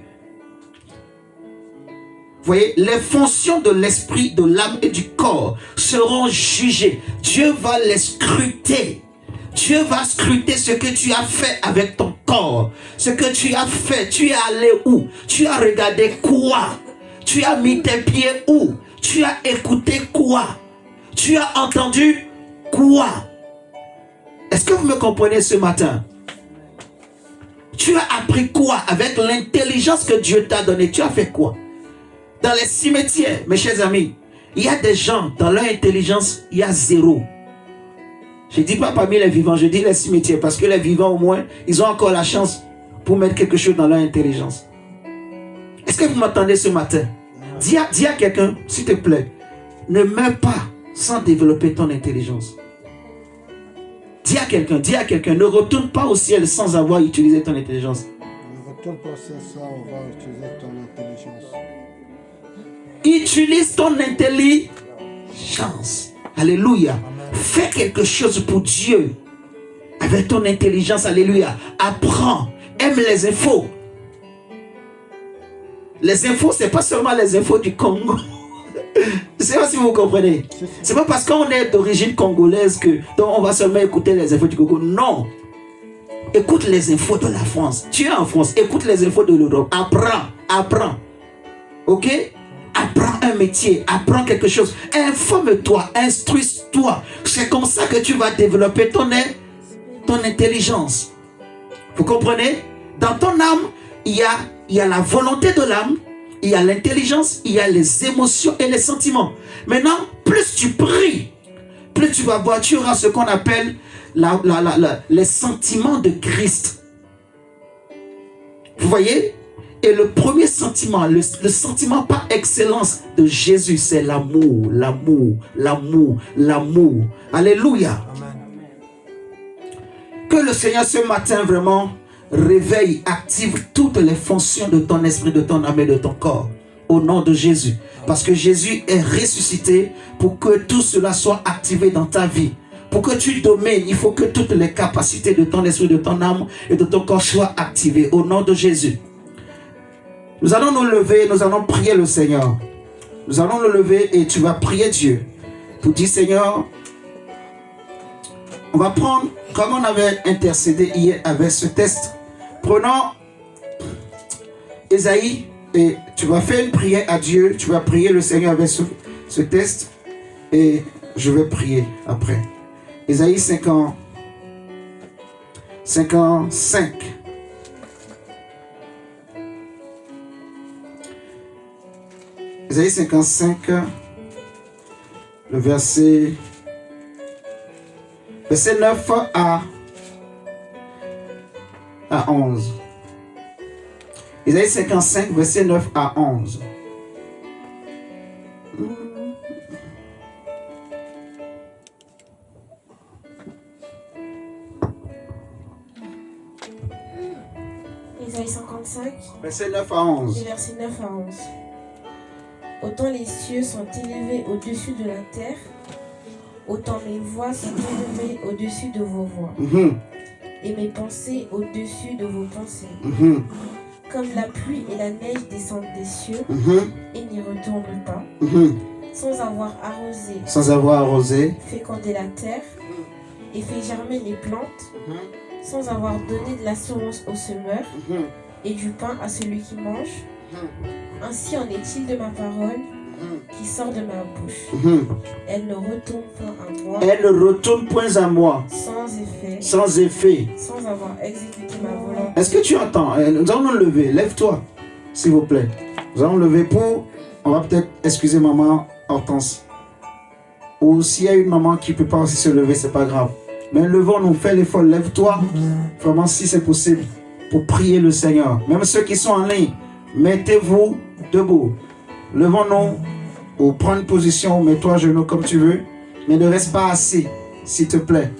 Vous voyez, les fonctions de l'esprit, de l'âme et du corps seront jugées. Dieu va les scruter. Dieu va scruter ce que tu as fait avec ton corps. Ce que tu as fait. Tu es allé où? Tu as regardé quoi? Tu as mis tes pieds où? Tu as écouté quoi? Tu as entendu quoi? Est-ce que vous me comprenez ce matin? Tu as appris quoi avec l'intelligence que Dieu t'a donnée? Tu as fait quoi? Dans les cimetières, mes chers amis, il y a des gens, dans leur intelligence, il y a zéro. Je ne dis pas parmi les vivants, je dis les cimetières, parce que les vivants, au moins, ils ont encore la chance pour mettre quelque chose dans leur intelligence. Est-ce que vous m'entendez ce matin? Dis à quelqu'un, s'il te plaît, ne meurs pas sans développer ton intelligence. Dis à quelqu'un, ne retourne pas au ciel sans avoir utilisé ton intelligence. Ne retourne pas sur ça, on va utiliser ton intelligence. Utilise ton intelligence. Alléluia. Amen. Fais quelque chose pour Dieu avec ton intelligence. Alléluia. Apprends. Aime les infos. Les infos, c'est pas seulement les infos du Congo. Je ne sais pas si vous comprenez. C'est pas parce qu'on est d'origine congolaise que donc on va seulement écouter les infos du Congo. Non. Écoute les infos de la France. Tu es en France. Écoute les infos de l'Europe. Apprends. Ok? Apprends un métier. Apprends quelque chose. Informe-toi. Instruis-toi. C'est comme ça que tu vas développer ton intelligence. Vous comprenez? Dans ton âme, il y a la volonté de l'âme. Il y a l'intelligence, il y a les émotions et les sentiments. Maintenant, plus tu pries, plus tu vas voir, tu auras ce qu'on appelle les sentiments de Christ. Vous voyez? Et le premier sentiment, le sentiment par excellence de Jésus, c'est l'amour. Alléluia. Amen. Que le Seigneur ce matin vraiment réveille, active toutes les fonctions de ton esprit, de ton âme et de ton corps. Au nom de Jésus. Parce que Jésus est ressuscité pour que tout cela soit activé dans ta vie. Pour que tu domines, il faut que toutes les capacités de ton esprit, de ton âme et de ton corps soient activées. Au nom de Jésus. Nous allons nous lever, nous allons prier le Seigneur. Nous allons nous lever et tu vas prier Dieu. Pour dire Seigneur, on va prendre, comme on avait intercédé hier avec ce test, prenons Ésaïe et tu vas faire une prière à Dieu. Tu vas prier le Seigneur avec ce test et je vais prier après. Ésaïe 55. Ésaïe 55, le verset 9 à 11. Ésaïe 55, verset 9 à 11. 55, Verset 9 à 11. les versets 9 à 11. Autant les cieux sont élevés au-dessus de la terre, autant mes voix sont élevées au-dessus de vos voix, et mes pensées au-dessus de vos pensées. Comme la pluie et la neige descendent des cieux et n'y retournent pas, sans avoir arrosé, fécondé la terre et fait germer les plantes, sans avoir donné de la semence au semeur et du pain à celui qui mange. Ainsi en est-il de ma parole qui sort de ma bouche. Elle ne retourne point à moi. Elle ne retourne point à moi. Sans effet. Sans Sans avoir exécuté ma volonté. Est-ce que tu entends? Nous allons nous lever. Lève-toi, s'il vous plaît. Nous allons lever pour... On va peut-être excuser maman Hortense. Ou s'il y a une maman qui ne peut pas aussi se lever, c'est pas grave. Mais levons-nous, fais l'effort. Lève-toi, vraiment, si c'est possible, pour prier le Seigneur. Même ceux qui sont en ligne, mettez-vous debout. Levons-nous ou prends une position, mets-toi à genoux comme tu veux, mais ne reste pas assis, s'il te plaît.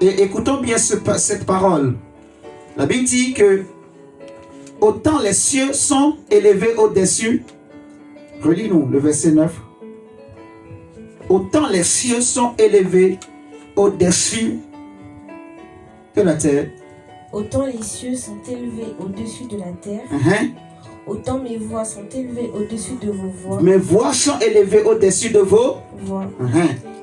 Et écoutons bien cette parole. La Bible dit que autant les cieux sont élevés au-dessus, relis-nous le verset 9. Autant les cieux sont élevés au-dessus de la terre. Autant les cieux sont élevés au-dessus de la terre. Autant mes voix sont élevées au-dessus de vos voix. Mes voix sont élevées au-dessus de vos voix.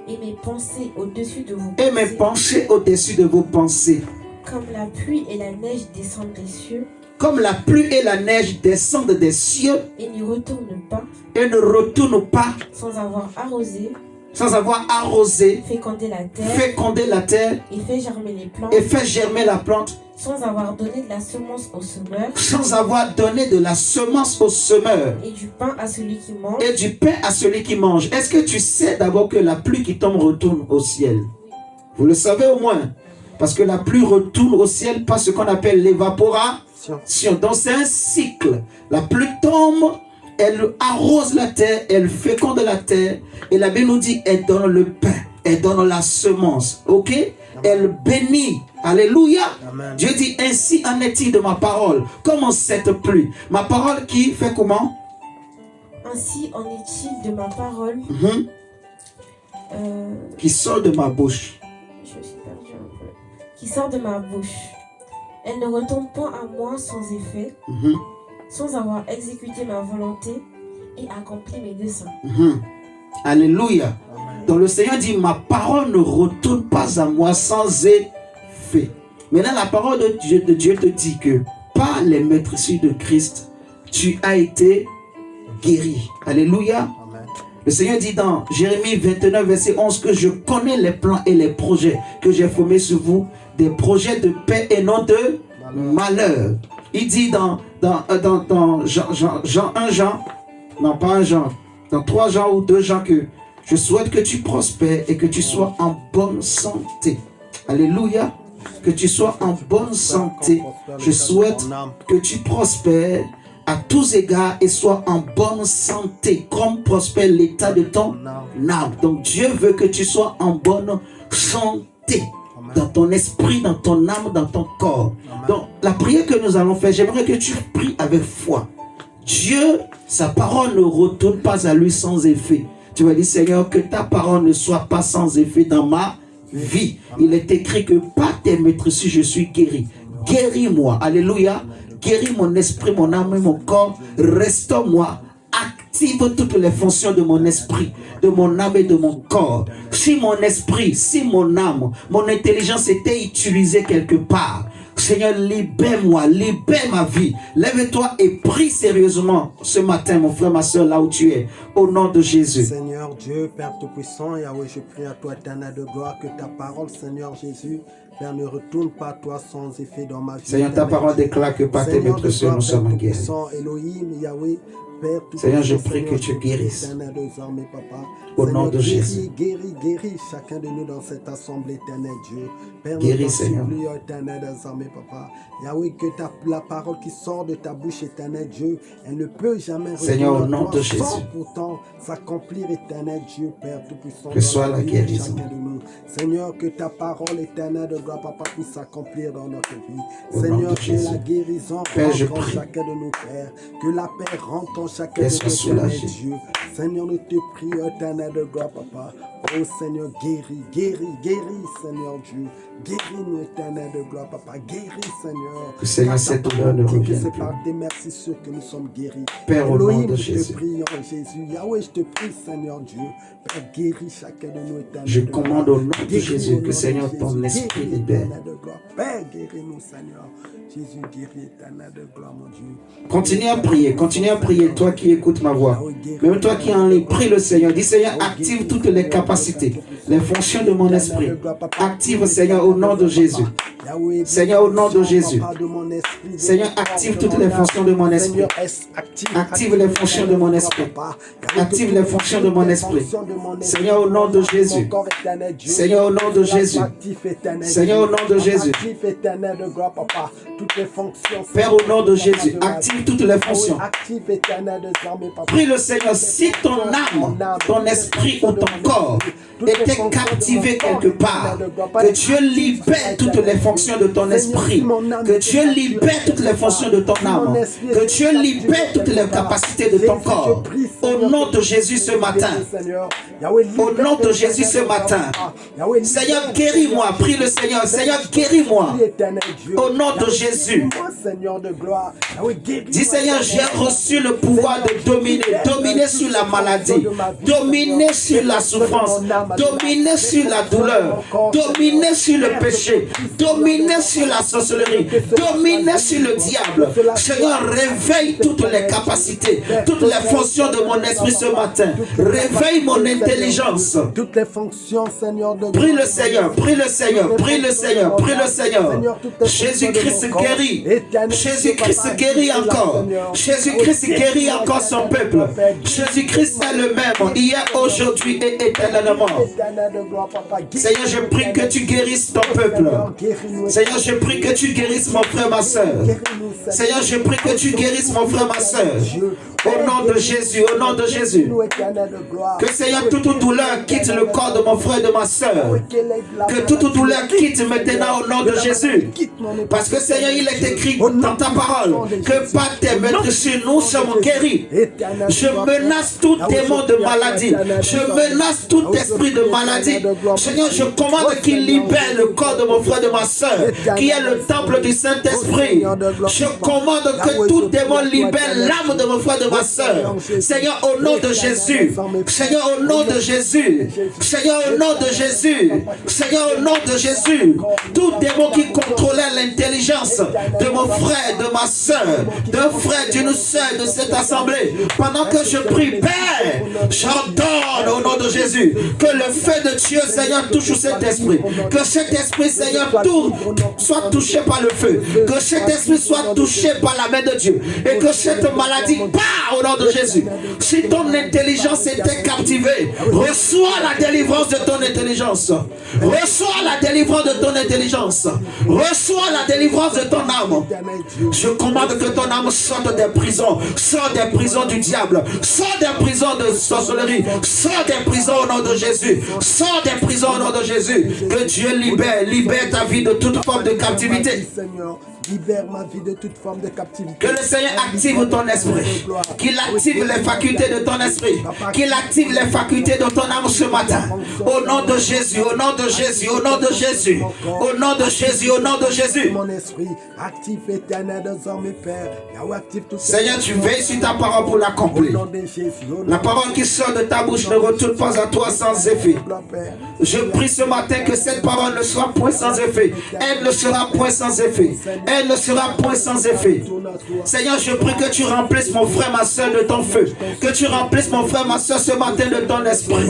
Et mes pensées au-dessus de vos pensées. Et mes pensées au-dessus de vos pensées. Comme la pluie et la neige descendent des cieux. Comme la pluie et la neige descendent des cieux. Et n'y retournent pas. Et ne retournent pas. Sans avoir arrosé. Sans avoir arrosé. Fécondé la terre. Fécondé la terre. Et fait germer les plantes. Et fait germer la plante. Sans avoir donné de la semence au semeur. Sans avoir donné de la semence au semeur. Et du pain à celui qui mange. Et du pain à celui qui mange. Est-ce que tu sais d'abord que la pluie qui tombe retourne au ciel? Vous le savez au moins. Parce que la pluie retourne au ciel par ce qu'on appelle l'évaporation. Donc c'est un cycle. La pluie tombe, elle arrose la terre, elle féconde la terre. Et la Bible nous dit, elle donne le pain, elle donne la semence. Ok? Elle bénit. Alléluia. Amen. Dieu dit, ainsi en est-il de ma parole. Comment cette pluie? Ma parole qui fait comment? Ainsi en est-il de ma parole qui sort de ma bouche. Je suis perdu un peu. Qui sort de ma bouche. Elle ne retourne pas à moi sans effet, sans avoir exécuté ma volonté et accompli mes desseins. Alléluia. Donc le Seigneur dit, ma parole ne retourne pas à moi sans effet. Maintenant, la parole de Dieu te dit que par les maîtrises de Christ, tu as été guéri. Alléluia. Amen. Le Seigneur dit dans Jérémie 29, verset 11, que je connais les plans et les projets que j'ai formés sur vous, des projets de paix et non de malheur. Il dit dans Jean 1 Jean, non pas 1 Jean, dans 3 Jean ou 2 Jean, que je souhaite que tu prospères et que tu sois en bonne santé. Alléluia. Que tu sois en bonne santé. Je souhaite que tu prospères à tous égards et sois en bonne santé, comme prospère l'état de ton âme. Donc Dieu veut que tu sois en bonne santé. Dans ton esprit, dans ton âme, dans ton corps. Donc la prière que nous allons faire, j'aimerais que tu pries avec foi. Dieu, sa parole ne retourne pas à lui sans effet. Tu vas dire, Seigneur, que ta parole ne soit pas sans effet dans ma vie. Il est écrit que par tes maîtrises, je suis guéri. Guéris-moi. Alléluia. Guéris mon esprit, mon âme et mon corps. Restaure-moi. Active toutes les fonctions de mon esprit, de mon âme et de mon corps. Si mon esprit, si mon âme, mon intelligence était utilisée quelque part, Seigneur, libère-moi, libère ma vie. Lève-toi et prie sérieusement ce matin, mon frère, ma soeur, là où tu es, au nom de Jésus. Seigneur Dieu, Père Tout-Puissant, Yahweh, je prie à toi, éternel de gloire, que ta parole, Seigneur Jésus, Père, ne retourne pas à toi sans effet dans ma vie. Seigneur, ta parole déclare que par tes maîtrises, nous sommes guéris. Elohim, Yahweh, Père, Seigneur, je prie que tu guérisses. Au nom de Jésus. Guéris chacun de nous dans cette assemblée, éternel Dieu. Père, guéris, Seigneur. Éternel des armées, papa. Yahweh, que la parole qui sort de ta bouche, éternel Dieu, elle ne peut jamais retourner, Seigneur, au nom de Jésus. sans pourtant s'accomplir, éternel Dieu, Père Tout-Puissant. Que soit la guérison. Seigneur, que ta parole éternelle de gloire, papa, puisse s'accomplir dans notre vie. Au nom Seigneur, de que Jésus. la guérison Père, je rentre en prie. chacun de nos pères. Que la paix rentre en chacun de Laisse-moi nos éternels soulager. Dieu. Seigneur, nous te prions, éternel de gloire, papa. Oh Seigneur, guéris, Seigneur Dieu. Guéris-nous, éternel de gloire, papa. Guéris, Seigneur. Que Seigneur, cette douleur ne Que revienne c'est plus. par tes merci sûrs que nous sommes guéris. Père, au nom Elohim, de nous Jésus. te prions, Jésus. Yahweh, je te prie, Seigneur Dieu. Père, guéris chacun de nous, éternel. Je de commande gloire. au nom de Guéris Jésus au nom que de Seigneur, Jésus. ton esprit Guéris, libère. éternel de gloire. Père, guéris-nous, Seigneur. Jésus, guéris, éternel de gloire, mon Dieu. Continue à prier, toi qui écoutes ma voix. Même toi qui es en ligne, prie le Seigneur. Dis Seigneur, active toutes les capacités, les fonctions de mon esprit. Active, Seigneur, au nom de Jésus. Seigneur, au nom de Jésus. Seigneur, active toutes les fonctions de mon esprit. Active les fonctions de mon esprit. Active les fonctions de mon esprit. Seigneur, au nom de Jésus. Seigneur, au nom de Jésus. Seigneur, au nom de Jésus. Père, au nom de Jésus, active toutes les fonctions. Prie le Seigneur, si ton âme, ton esprit ou ton corps était captivé quelque part, que Dieu libère toutes les fonctions de ton esprit, que Dieu libère toutes les fonctions de ton âme, que Dieu libère toutes les capacités de ton corps. Au nom de Jésus ce matin, au nom de Jésus ce matin, Seigneur, guéris-moi, prie le Seigneur, Seigneur, guéris-moi, au nom de Jésus. Dis Seigneur, j'ai reçu le pouvoir de dominer sur la maladie, dominer sur la souffrance, dominer sur la douleur, dominer sur le péché, dominer sur la sorcellerie, dominer sur le diable. Seigneur, réveille toutes les capacités, toutes les fonctions de mon esprit ce matin. Réveille mon intelligence. Toutes les fonctions, Seigneur, de Prie le Seigneur, prie le Seigneur, prie le Seigneur, prie le Seigneur. Jésus-Christ guérit. Jésus-Christ guérit encore. Jésus-Christ guérit encore son peuple. Jésus-Christ est le même hier, aujourd'hui et éternellement. Seigneur, je prie que tu guérisses ton peuple. Seigneur, je prie que tu guérisses mon frère, ma soeur. Seigneur, je prie que tu guérisses mon frère, ma soeur. Au nom de Jésus, au nom de Jésus. Que Seigneur, toute douleur quitte le corps de mon frère et de ma soeur. Que toute douleur quitte maintenant au nom de Jésus. Parce que Seigneur, il est écrit dans ta parole que par tes maîtrises nous sommes guéris. Je menace tout démon de maladie. Je menace tout esprit de maladie. Seigneur, je commande qu'il libère le corps de mon frère et de ma soeur, qui est le temple du Saint-Esprit. Je commande que tout démon libère l'âme de mon frère et de ma soeur. Seigneur, au nom de Jésus. Seigneur, au nom de Jésus. Seigneur, au nom de Jésus. Seigneur, au nom de Jésus. Tout démon qui contrôlait l'intelligence de mon frère, de ma soeur, d'un frère, d'une soeur de cette assemblée, pendant que je prie, Père, j'ordonne au nom de Jésus que le feu de Dieu, Seigneur, touche cet esprit. Que cet esprit, Seigneur, soit touché par le feu. Que cet esprit soit touché par la main de Dieu. Et que cette maladie part au nom de Jésus. Si ton intelligence était captivée, reçois la délivrance de ton intelligence. Reçois la délivrance de ton intelligence. Reçois la délivrance de ton âme. Je commande que ton âme sorte des prisons. Sors des prisons du diable. Sors des prisons de sorcellerie. Sors des prisons au nom de Jésus. Sors des prisons au nom de Jésus. Que Dieu libère ta vie de toute forme de captivité. Libère ma vie de toute forme de captivité. Que le Seigneur active ton esprit. Qu'il active les facultés de ton esprit. Qu'il active les facultés de ton âme ce matin. Au nom de Jésus, au nom de Jésus, au nom de Jésus. Au nom de Jésus, au nom de Jésus. Mon esprit active éternel désormais, Père. Seigneur, tu veilles sur ta parole pour l'accomplir. La parole qui sort de ta bouche ne retourne pas à toi sans effet. Je prie ce matin que cette parole ne soit point sans effet. Elle ne sera point sans effet. Elle ne sera point sans effet. Seigneur, je prie que tu remplisses mon frère, ma soeur de ton feu. Que tu remplisses mon frère, ma soeur ce matin de ton esprit.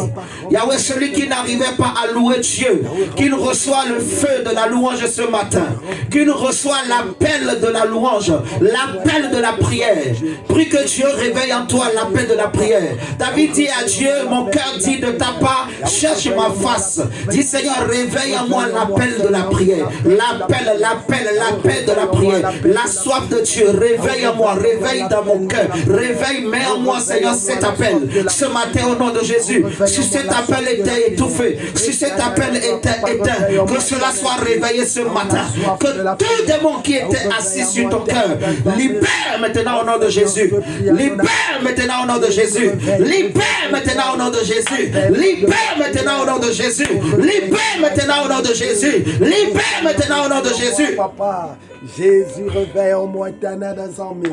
Yahweh, celui qui n'arrivait pas à louer Dieu, qu'il reçoit le feu de la louange ce matin. Qu'il reçoit l'appel de la louange, l'appel de la prière. Prie que Dieu réveille en toi l'appel de la prière. David dit à Dieu, mon cœur dit de ta part, cherche ma face. Dis Seigneur, réveille en moi l'appel de la prière. L'appel de la prière. La soif de Dieu, réveille en moi, réveille dans mon cœur, réveille, mets en moi, Seigneur, cet appel. Ce matin, au nom de Jésus, si cet appel était étouffé, si cet appel était éteint, que cela soit réveillé ce matin. Que tout démon qui était assis sur ton cœur, libère maintenant au nom de Jésus. Libère maintenant au nom de Jésus. Libère maintenant au nom de Jésus. Libère maintenant au nom de Jésus. Libère maintenant au nom de Jésus. Libère maintenant au nom de Jésus. Papa, Jésus, réveille en moi, éternel des armées.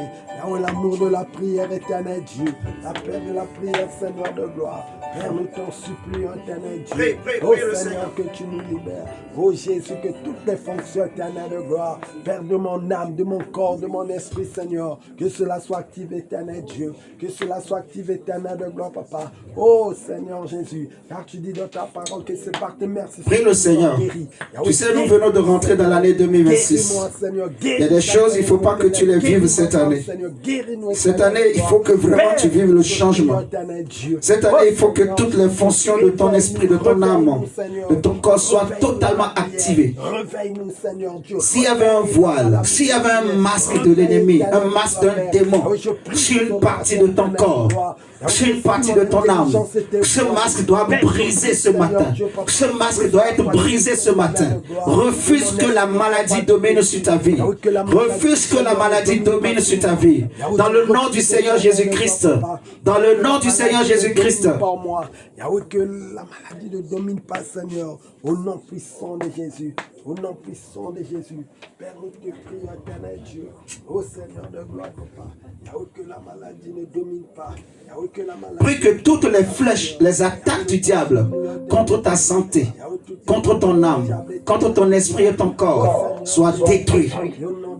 L'amour de la prière, éternel Dieu. La paix de la prière, Seigneur de gloire. Père, nous t'en supplions, éternel Dieu. Oh Seigneur, que tu nous libères. Oh Jésus, que toutes les fonctions éternelles de gloire, Père, de mon âme, de mon corps, de mon esprit, Seigneur, que cela soit activé, éternel Dieu. Que cela soit activé, éternel de gloire, Papa. Oh Seigneur Jésus, car tu dis dans ta parole que c'est par tes merci. Prie le Seigneur. Tu sais, nous venons de rentrer dans l'année 2026. Il y a des choses, il ne faut pas que tu les vives cette année. Cette année, il faut que vraiment tu vives le changement. Cette année, il faut que toutes les fonctions de ton esprit, de ton âme, de ton corps soient totalement activées. S'il y avait un voile, s'il y avait un masque de l'ennemi, un masque d'un démon sur une partie de ton corps, sur une partie de ton âme, ce masque doit briser ce matin. Ce masque doit être brisé ce matin. Refuse que la maladie domine sur ta vie. Refuse que la maladie domine sur ta vie. Dans le nom du Seigneur Jésus-Christ. Dans le nom du Seigneur Jésus-Christ. Que la maladie ne domine pas, Seigneur. Au nom puissant de Jésus. Au nom puissant de Jésus. Père, nous te prions, éternel Dieu. Ô Seigneur de gloire, Papa. Que la maladie ne domine pas. Prie que toutes les flèches, les attaques du diable contre ta santé, contre ton âme, contre ton esprit et ton corps soient détruites.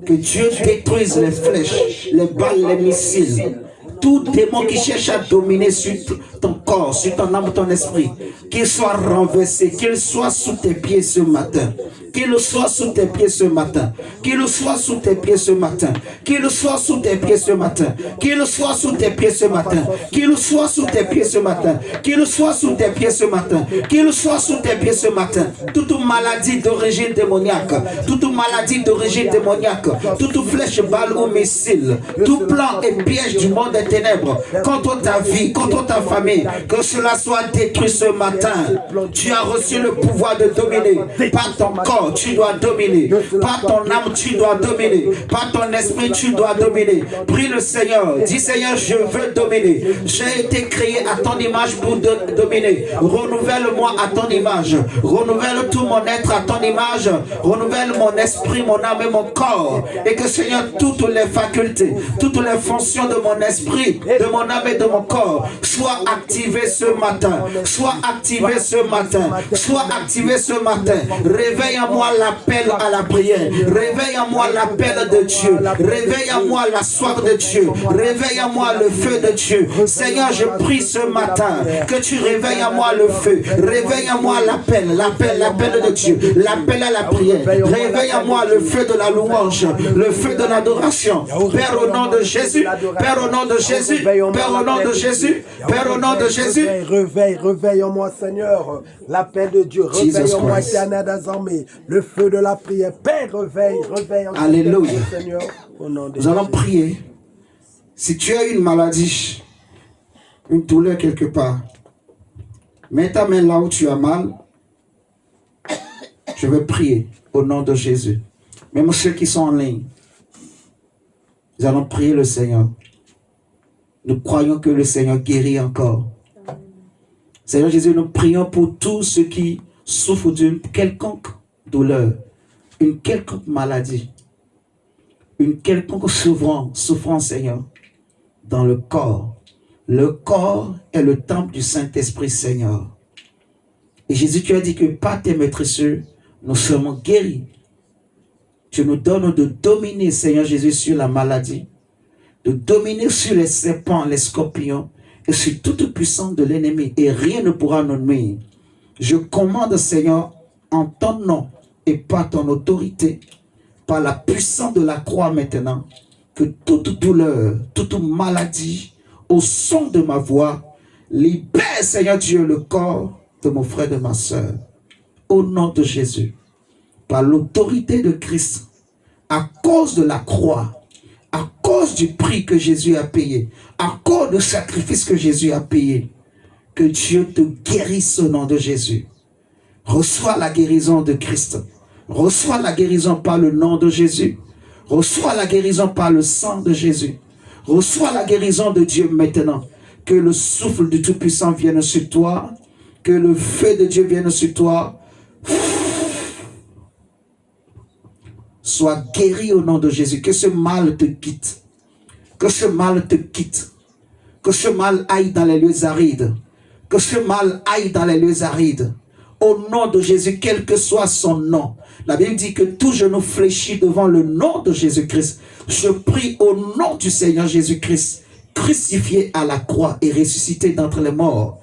Que Dieu détruise les flèches, les balles, les missiles. Tout démon qui cherche à dominer sur ton corps, sur ton âme, ton esprit, qu'il soit renversé, qu'il soit sous tes pieds ce matin. Qu'il soit sous tes pieds ce matin. Qu'il soit sous tes pieds ce matin. Qu'il soit sous tes pieds ce matin. Qu'il soit sous tes pieds ce matin. Qu'il soit sous tes pieds ce matin. Qu'il soit sous tes pieds ce matin. Qu'il soit sous tes pieds ce matin. Toute maladie d'origine démoniaque, toute maladie d'origine démoniaque, toute flèche, balle ou missile, tout plan et piège du monde des ténèbres contre ta vie, contre ta famille, que cela soit détruit ce matin. Tu as reçu le pouvoir de dominer par ton corps. Tu dois dominer. Par ton âme, tu dois dominer. Par ton esprit, tu dois dominer. Prie le Seigneur. Dis Seigneur, je veux dominer. J'ai été créé à ton image pour dominer. Renouvelle-moi à ton image. Renouvelle tout mon être à ton image. Renouvelle mon esprit, mon âme et mon corps. Et que Seigneur, toutes les facultés, toutes les fonctions de mon esprit, de mon âme et de mon corps soient activées ce matin. Soient activées ce matin. Soient activées ce matin. Réveille en moi l'appel à la prière. Réveille en moi l'appel de Dieu. Réveille en moi la soif de Dieu. Réveille en moi le feu de Dieu. Seigneur, je prie ce matin que tu réveilles en moi le feu. Réveille en moi l'appel de Dieu. L'appel à la prière. Réveille en moi le feu de la louange. Le feu de l'adoration. Père, au nom de Jésus. Père, au nom de Jésus. Père, au nom de Jésus. Père, au nom de Jésus. Réveille en moi, Seigneur. L'appel de Dieu. Réveille en moi, éternel des armées. Le feu de la prière. Père, réveille en Alléluia. Seigneur. Au nom de Nous allons prier. Si tu as une maladie, une douleur quelque part, mets ta main là où tu as mal. Je vais prier au nom de Jésus. Même ceux qui sont en ligne, nous allons prier le Seigneur. Nous croyons que le Seigneur guérit encore. Seigneur Jésus, nous prions pour tous ceux qui souffrent d'une quelconque douleur, une quelconque maladie, une quelconque souffrance, Seigneur, dans le corps. Le corps est le temple du Saint-Esprit, Seigneur. Et Jésus, tu as dit que par tes maîtresses, nous sommes guéris. Tu nous donnes de dominer, Seigneur Jésus, sur la maladie, de dominer sur les serpents, les scorpions, et sur toute puissance de l'ennemi, et rien ne pourra nous nuire. Je commande, Seigneur, en ton nom et par ton autorité, par la puissance de la croix maintenant, que toute douleur, toute maladie, au son de ma voix, libère, Seigneur Dieu, le corps de mon frère et de ma soeur. Au nom de Jésus, par l'autorité de Christ, à cause de la croix, à cause du prix que Jésus a payé, à cause du sacrifice que Jésus a payé, que Dieu te guérisse au nom de Jésus. Reçois la guérison de Christ. Reçois la guérison par le nom de Jésus. Reçois la guérison par le sang de Jésus. Reçois la guérison de Dieu maintenant. Que le souffle du Tout-Puissant vienne sur toi. Que le feu de Dieu vienne sur toi. Sois guéri au nom de Jésus. Que ce mal te quitte. Que ce mal te quitte. Que ce mal aille dans les lieux arides. Que ce mal aille dans les lieux arides. Au nom de Jésus, quel que soit son nom. La Bible dit que tout genou fléchit devant le nom de Jésus-Christ. Je prie au nom du Seigneur Jésus-Christ, crucifié à la croix et ressuscité d'entre les morts,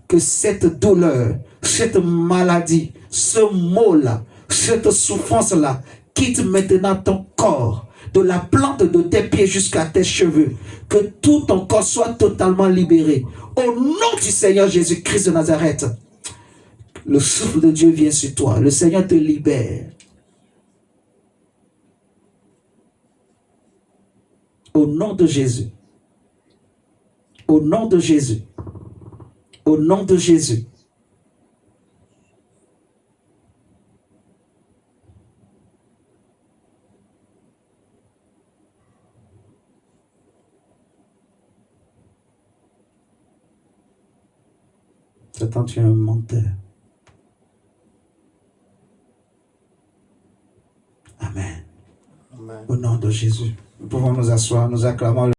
que cette douleur, cette maladie, ce mot-là, cette souffrance-là, quitte maintenant ton corps, de la plante de tes pieds jusqu'à tes cheveux, que tout ton corps soit totalement libéré. Au nom du Seigneur Jésus-Christ de Nazareth, le souffle de Dieu vient sur toi. Le Seigneur te libère. Au nom de Jésus. Au nom de Jésus. Au nom de Jésus. Satan, tu es un menteur. Amen. Amen. Au nom de Jésus. Nous pouvons nous asseoir, nous acclamons.